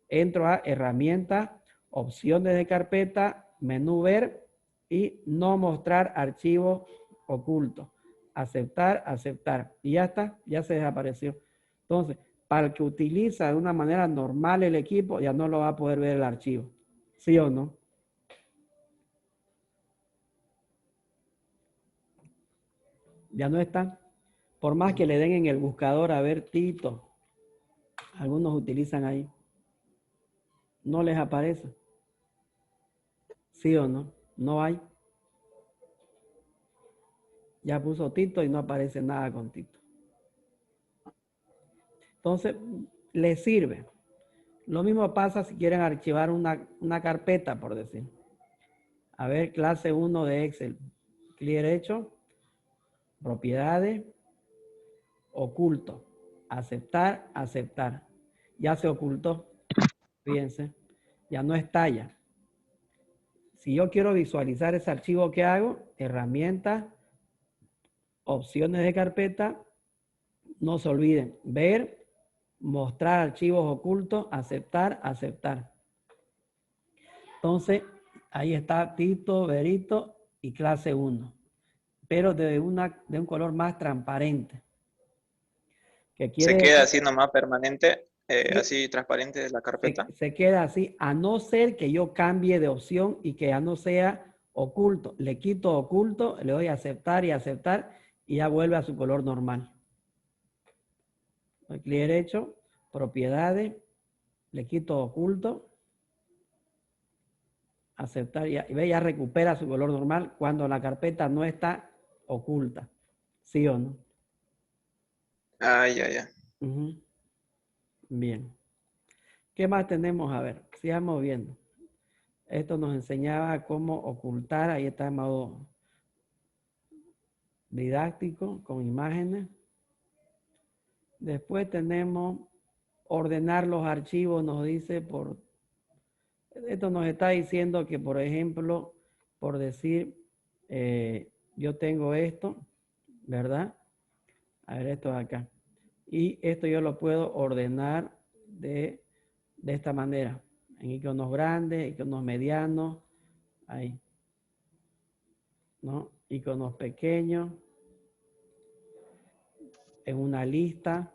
Entro a herramientas, opciones de carpeta, menú ver y no mostrar archivos ocultos. Aceptar, aceptar. Y ya está, ya se desapareció. Entonces, para el que utiliza de una manera normal el equipo, ya no lo va a poder ver el archivo. ¿Sí o no? Ya no está. Por más que le den en el buscador a ver Tito, algunos utilizan ahí. No les aparece. ¿Sí o no? No hay. Ya puso Tito y no aparece nada con Tito. Entonces, les sirve. Lo mismo pasa si quieren archivar una carpeta, por decir. A ver, clase 1 de Excel. Clic derecho, propiedades, oculto. Aceptar, aceptar. Ya se ocultó. Fíjense, ya no está ya. Si yo quiero visualizar ese archivo, ¿qué hago? Herramientas, opciones de carpeta. No se olviden, ver, mostrar archivos ocultos, aceptar, aceptar. Entonces, ahí está Tito, Berito y clase 1. Pero de un color más transparente. Que quiere Se queda decir, así nomás permanente, sí, así transparente de la carpeta. se queda así, a no ser que yo cambie de opción y que ya no sea oculto. Le quito oculto, le doy a aceptar y ya vuelve a su color normal. Doy clic derecho, propiedades, le quito oculto, aceptar y ve, ya recupera su color normal cuando la carpeta no está oculta. ¿Sí o no? Ah, ya. Uh-huh. Bien. ¿Qué más tenemos? A ver, sigamos viendo. Esto nos enseñaba cómo ocultar, ahí está en modo didáctico, con imágenes. Después tenemos ordenar los archivos, nos dice esto nos está diciendo que, por ejemplo, por decir, yo tengo esto, ¿verdad? A ver, esto de acá. Y esto yo lo puedo ordenar de esta manera. En iconos grandes, iconos medianos, ahí. ¿No? Iconos pequeños. En una lista.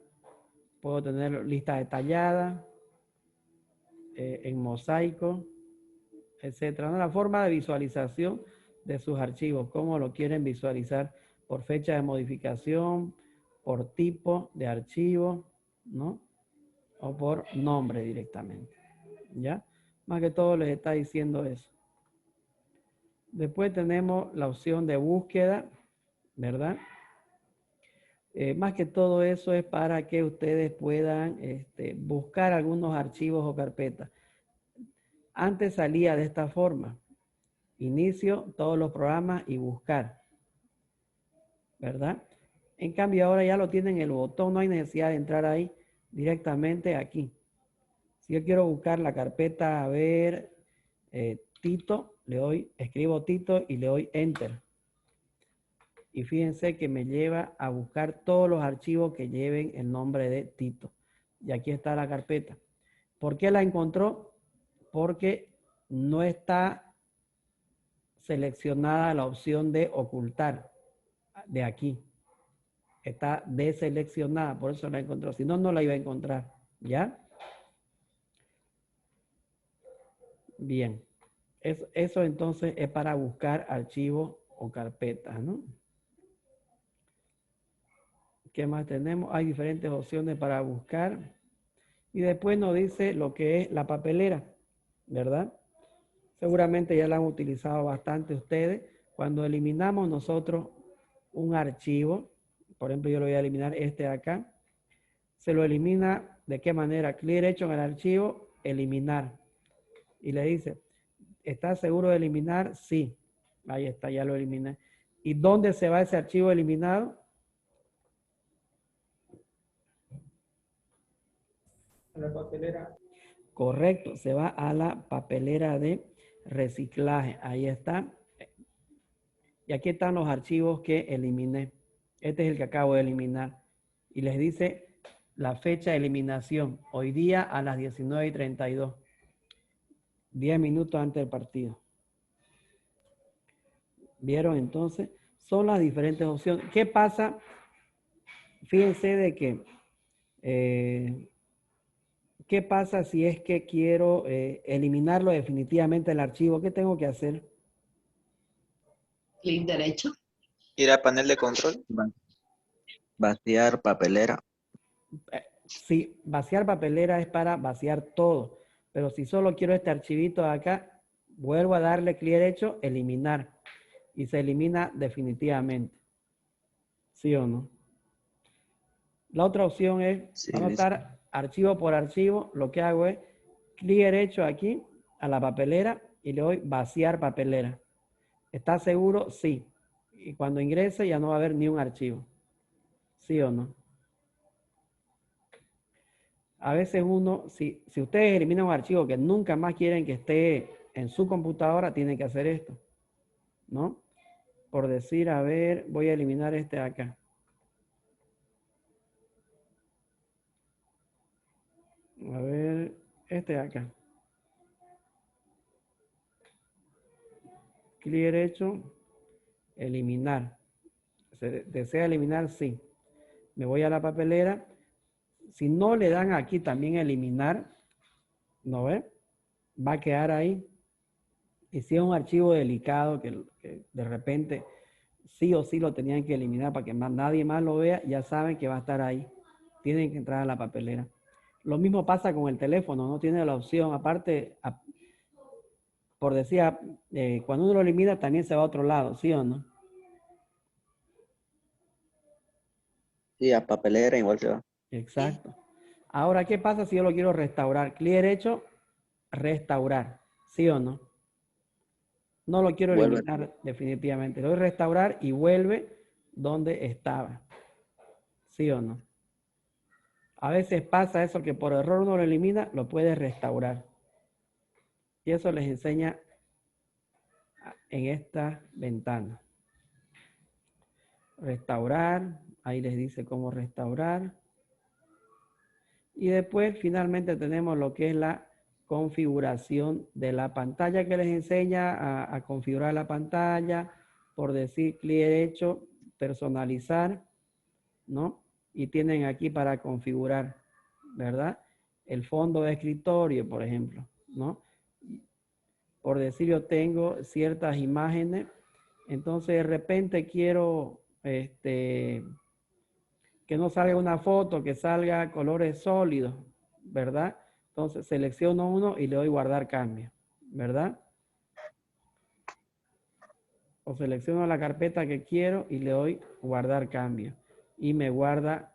Puedo tener lista detallada. En mosaico, etcétera. ¿No? La forma de visualización de sus archivos. Cómo lo quieren visualizar. Por fecha de modificación, por tipo de archivo, ¿no? O por nombre directamente. ¿Ya? Más que todo les está diciendo eso. Después tenemos la opción de búsqueda, ¿verdad? Más que todo eso es para que ustedes puedan buscar algunos archivos o carpetas. Antes salía de esta forma. Inicio todos los programas y buscar, ¿verdad? En cambio ahora ya lo tienen el botón, no hay necesidad de entrar ahí directamente aquí. Si yo quiero buscar la carpeta, a ver, Tito, le doy, escribo Tito y le doy Enter. Y fíjense que me lleva a buscar todos los archivos que lleven el nombre de Tito. Y aquí está la carpeta. ¿Por qué la encontró? Porque no está seleccionada la opción de ocultar de aquí. Está deseleccionada, por eso la encontró. Si no, no la iba a encontrar. ¿Ya? Bien. Eso entonces es para buscar archivos o carpetas, ¿no? ¿Qué más tenemos? Hay diferentes opciones para buscar. Y después nos dice lo que es la papelera, ¿verdad? Seguramente ya la han utilizado bastante ustedes. Cuando eliminamos nosotros un archivo, por ejemplo, yo lo voy a eliminar este de acá. Se lo elimina, ¿de qué manera? Clic derecho en el archivo, eliminar. Y le dice, ¿estás seguro de eliminar? Sí. Ahí está, ya lo eliminé. ¿Y dónde se va ese archivo eliminado? A la papelera. Correcto, se va a la papelera de reciclaje. Ahí está. Y aquí están los archivos que eliminé. Este es el que acabo de eliminar. Y les dice la fecha de eliminación. Hoy día a las 19:32. 10 minutos antes del partido. ¿Vieron entonces? Son las diferentes opciones. ¿Qué pasa? Fíjense de que... ¿qué pasa si es que quiero eliminarlo definitivamente del archivo? ¿Qué tengo que hacer? Clic derecho. Ir a panel de control. Vaciar papelera. Sí, vaciar papelera es para vaciar todo. Pero si solo quiero este archivito de acá, vuelvo a darle clic derecho, eliminar. Y se elimina definitivamente. ¿Sí o no? La otra opción es Sí, anotar archivo por archivo. Lo que hago es clic derecho aquí a la papelera y le doy vaciar papelera. ¿Está seguro? Sí. Y cuando ingrese ya no va a haber ni un archivo. ¿Sí o no? A veces uno, si ustedes eliminan un archivo que nunca más quieren que esté en su computadora, tienen que hacer esto, ¿no? Por decir, a ver, voy a eliminar este de acá. A ver, este de acá. Clic derecho, eliminar. ¿Se desea eliminar? Sí. Me voy a la papelera. Si no le dan aquí también eliminar, ¿no ve? Va a quedar ahí. Y si es un archivo delicado que de repente sí o sí lo tenían que eliminar para que nadie más lo vea, ya saben que va a estar ahí. Tienen que entrar a la papelera. Lo mismo pasa con el teléfono, no tiene la opción. Aparte, por decir, cuando uno lo elimina también se va a otro lado, ¿sí o no? Sí, a papelera igual se va. Exacto. Ahora, ¿qué pasa si yo lo quiero restaurar? Clic derecho, restaurar, ¿sí o no? No lo quiero Vuelve. eliminar definitivamente. Le doy restaurar y vuelve donde estaba. ¿Sí o no? A veces pasa eso que por error uno lo elimina, lo puede restaurar. Y eso les enseña en esta ventana. restaurar, ahí les dice cómo restaurar. Y después finalmente tenemos lo que es la configuración de la pantalla, que les enseña a configurar la pantalla, por decir clic derecho, personalizar, ¿no? Y tienen aquí para configurar, ¿verdad? El fondo de escritorio, por ejemplo, ¿no? Por decir, yo tengo ciertas imágenes, entonces de repente quiero que no salga una foto, que salga colores sólidos, ¿verdad? Entonces selecciono uno y le doy guardar cambio, ¿verdad? O selecciono la carpeta que quiero y le doy guardar cambio. Y me guarda,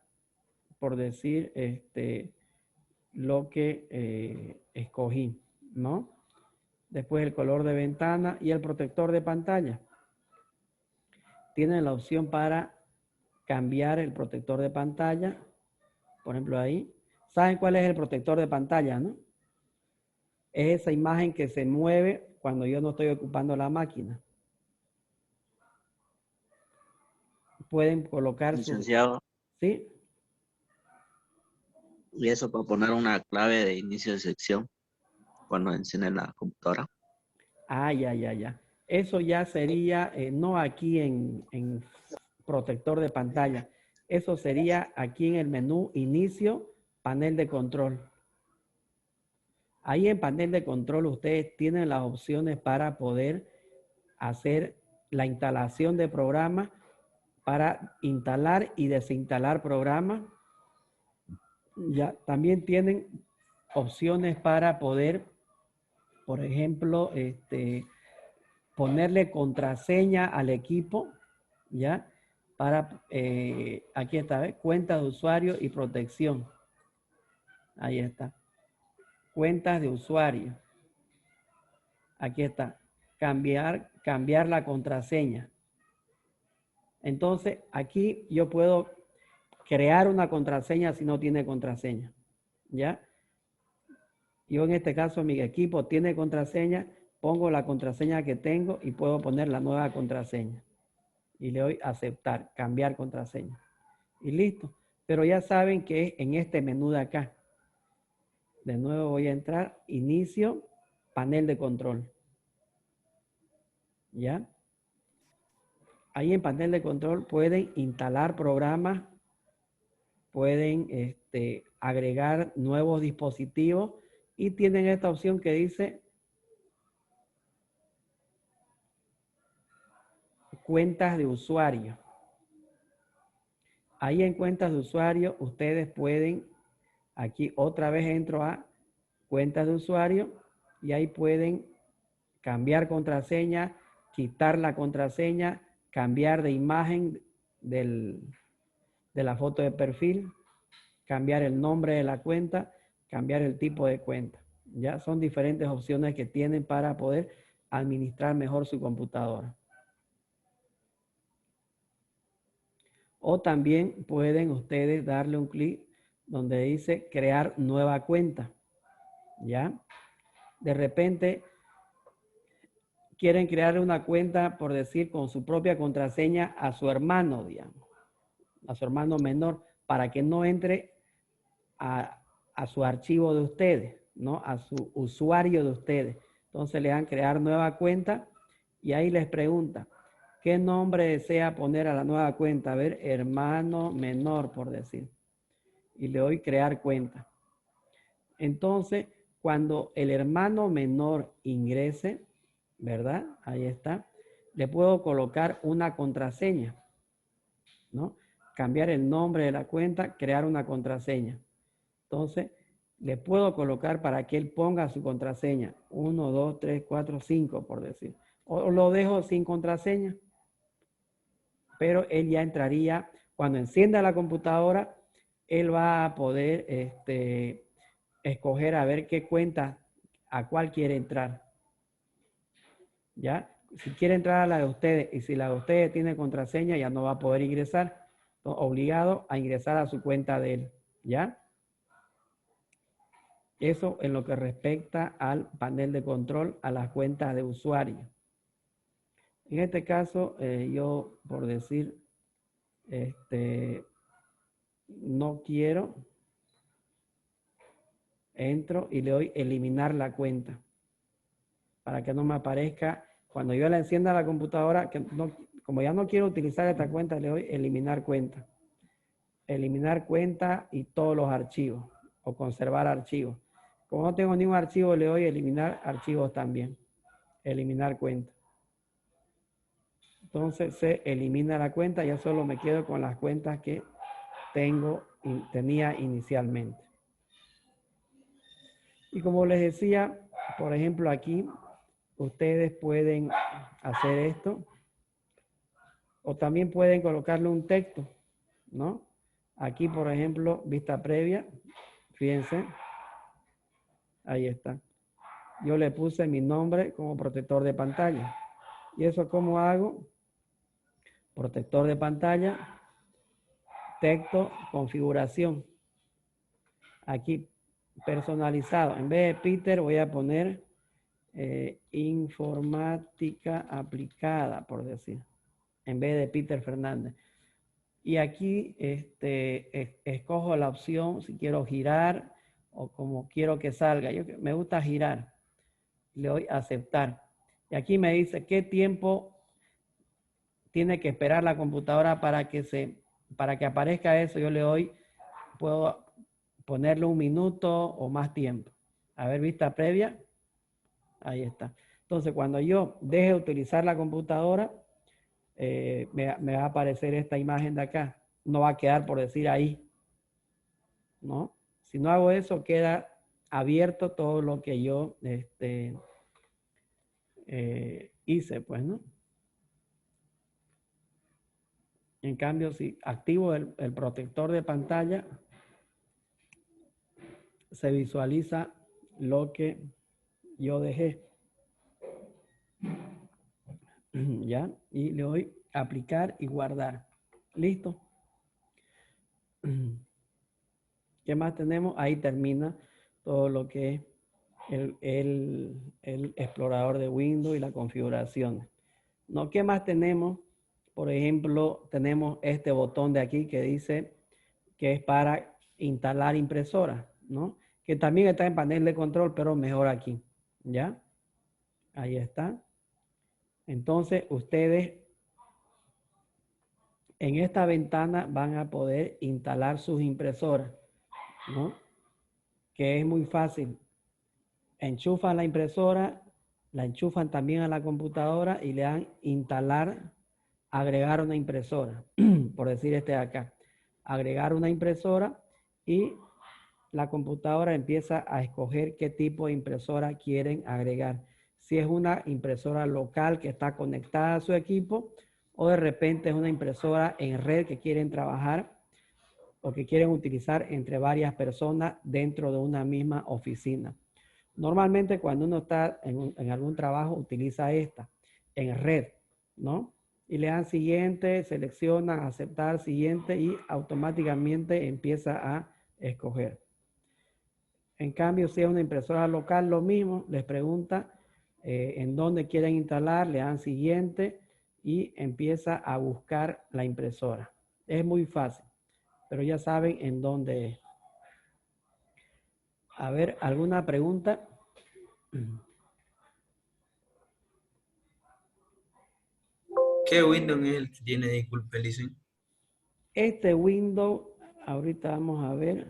por decir, lo que escogí, ¿no? Después el color de ventana y el protector de pantalla. Tienen la opción para cambiar el protector de pantalla. Por ejemplo, ahí. ¿Saben cuál es el protector de pantalla, no? Es esa imagen que se mueve cuando yo no estoy ocupando la máquina. Pueden colocar su... Licenciado, ¿Sí? y eso para poner una clave de inicio de sección cuando enciende la computadora. Ah, ya. Eso ya sería, no aquí en protector de pantalla. Eso sería aquí en el menú inicio, panel de control. Ahí en panel de control ustedes tienen las opciones para poder hacer la instalación de programas, para instalar y desinstalar programas. Ya también tienen opciones para poder, por ejemplo, ponerle contraseña al equipo, ¿ya? Para, aquí está, ¿ves? Cuenta de usuario y protección. Ahí está. Cuentas de usuario. Aquí está. Cambiar la contraseña. Entonces, aquí yo puedo crear una contraseña si no tiene contraseña, ¿ya? Yo en este caso, mi equipo tiene contraseña, pongo la contraseña que tengo y puedo poner la nueva contraseña. Y le doy aceptar, cambiar contraseña. Y listo. Pero ya saben que es en este menú de acá. De nuevo voy a entrar, inicio, panel de control. ¿Ya? Ahí en panel de control pueden instalar programas, pueden agregar nuevos dispositivos y tienen esta opción que dice cuentas de usuario. Ahí en cuentas de usuario ustedes pueden, aquí otra vez entro a cuentas de usuario y ahí pueden cambiar contraseña, quitar la contraseña, cambiar de imagen de la foto de perfil, cambiar el nombre de la cuenta, cambiar el tipo de cuenta. Ya son diferentes opciones que tienen para poder administrar mejor su computadora. O también pueden ustedes darle un clic donde dice crear nueva cuenta. ¿Ya? De repente quieren crear una cuenta, por decir, con su propia contraseña a su hermano, digamos, a su hermano menor, para que no entre a su archivo de ustedes, ¿no? A su usuario de ustedes. Entonces le dan crear nueva cuenta y ahí les pregunta, ¿qué nombre desea poner a la nueva cuenta? A ver, hermano menor, por decir. Y le doy crear cuenta. Entonces, cuando el hermano menor ingrese, ¿verdad? Ahí está. Le puedo colocar una contraseña, ¿no? Cambiar el nombre de la cuenta, crear una contraseña. Entonces, le puedo colocar para que él ponga su contraseña. 1, 2, 3, 4, 5, por decir. O lo dejo sin contraseña. Pero él ya entraría, cuando encienda la computadora, él va a poder escoger a ver qué cuenta, a cuál quiere entrar. ¿Ya? Si quiere entrar a la de ustedes y si la de ustedes tiene contraseña, ya no va a poder ingresar. Entonces, obligado a ingresar a su cuenta de él. ¿Ya? Eso en lo que respecta al panel de control, a las cuentas de usuario. En este caso, yo, por decir, no quiero, entro y le doy eliminar la cuenta para que no me aparezca cuando yo la encienda la computadora, que no, como ya no quiero utilizar esta cuenta, le doy eliminar cuenta. Eliminar cuenta y todos los archivos o conservar archivos. Como no tengo ningún archivo, le doy eliminar archivos también. Eliminar cuenta. Entonces se elimina la cuenta, ya solo me quedo con las cuentas que tenía inicialmente. Y como les decía, por ejemplo aquí, ustedes pueden hacer esto o también pueden colocarle un texto, ¿no? Aquí, por ejemplo, vista previa, fíjense, ahí está. Yo le puse mi nombre como protector de pantalla. ¿Y eso cómo hago? Protector de pantalla, texto, configuración. Aquí, personalizado. En vez de Peter voy a poner informática aplicada, por decir. En vez de Peter Fernández. Y aquí escojo la opción si quiero girar o como quiero que salga. Me gusta girar. Le doy a aceptar. Y aquí me dice qué tiempo tiene que esperar la computadora para que aparezca eso. Yo le doy, puedo ponerle 1 minuto o más tiempo. A ver, vista previa. Ahí está. Entonces, cuando yo deje de utilizar la computadora, me va a aparecer esta imagen de acá. No va a quedar por decir ahí, ¿no? Si no hago eso, queda abierto todo lo que yo hice, pues, ¿no? En cambio, si activo el protector de pantalla, se visualiza lo que yo dejé. ¿Ya? Y le doy aplicar y guardar. ¿Listo? ¿Qué más tenemos? Ahí termina todo lo que es el explorador de Windows y la configuración. ¿No? ¿Qué más tenemos? Por ejemplo, tenemos este botón de aquí que dice que es para instalar impresora, ¿no? Que también está en panel de control, pero mejor aquí. ¿Ya? Ahí está. Entonces, ustedes en esta ventana van a poder instalar sus impresoras, ¿no? Que es muy fácil. Enchufan la impresora, la enchufan también a la computadora y le dan instalar, agregar una impresora, por decir de acá. Agregar una impresora y la computadora empieza a escoger qué tipo de impresora quieren agregar. Si es una impresora local que está conectada a su equipo o de repente es una impresora en red que quieren trabajar o que quieren utilizar entre varias personas dentro de una misma oficina. Normalmente cuando uno está en algún trabajo utiliza esta en red, ¿no? Y le dan siguiente, seleccionan aceptar siguiente y automáticamente empieza a escoger. En cambio, si es una impresora local, lo mismo, les pregunta en dónde quieren instalar, le dan siguiente y empieza a buscar la impresora. Es muy fácil, pero ya saben en dónde es. A ver, ¿alguna pregunta? ¿Qué Windows es el que tiene, disculpe, Lisen? Este Windows, ahorita vamos a ver,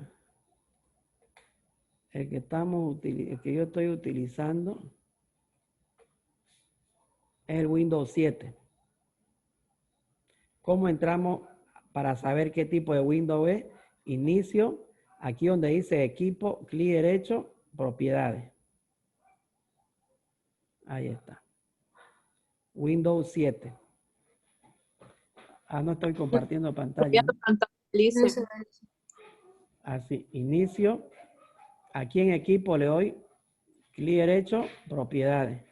el que yo estoy utilizando es el Windows 7. ¿Cómo entramos para saber qué tipo de Windows es? Inicio, aquí donde dice equipo, clic derecho, propiedades. Ahí está. Windows 7. No estoy compartiendo pantalla, ¿no? Así, inicio. Aquí en equipo le doy clic derecho, propiedades.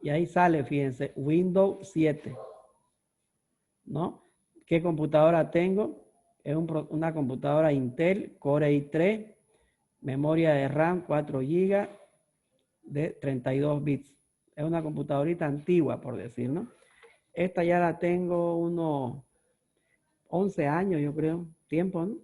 Y ahí sale, fíjense, Windows 7. ¿No? ¿Qué computadora tengo? Es una computadora Intel Core i3, memoria de RAM 4 GB de 32 bits. Es una computadorita antigua, por decir, ¿no? Esta ya la tengo 11 años, yo creo, tiempo, ¿no?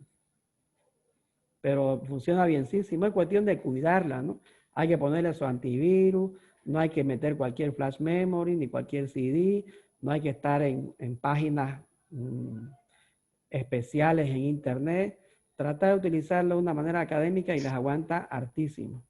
Pero funciona bienísimo. Es cuestión de cuidarla, ¿no? Hay que ponerle su antivirus, no hay que meter cualquier flash memory ni cualquier CD, no hay que estar en páginas especiales en internet. Trata de utilizarlo de una manera académica y les aguanta hartísimo.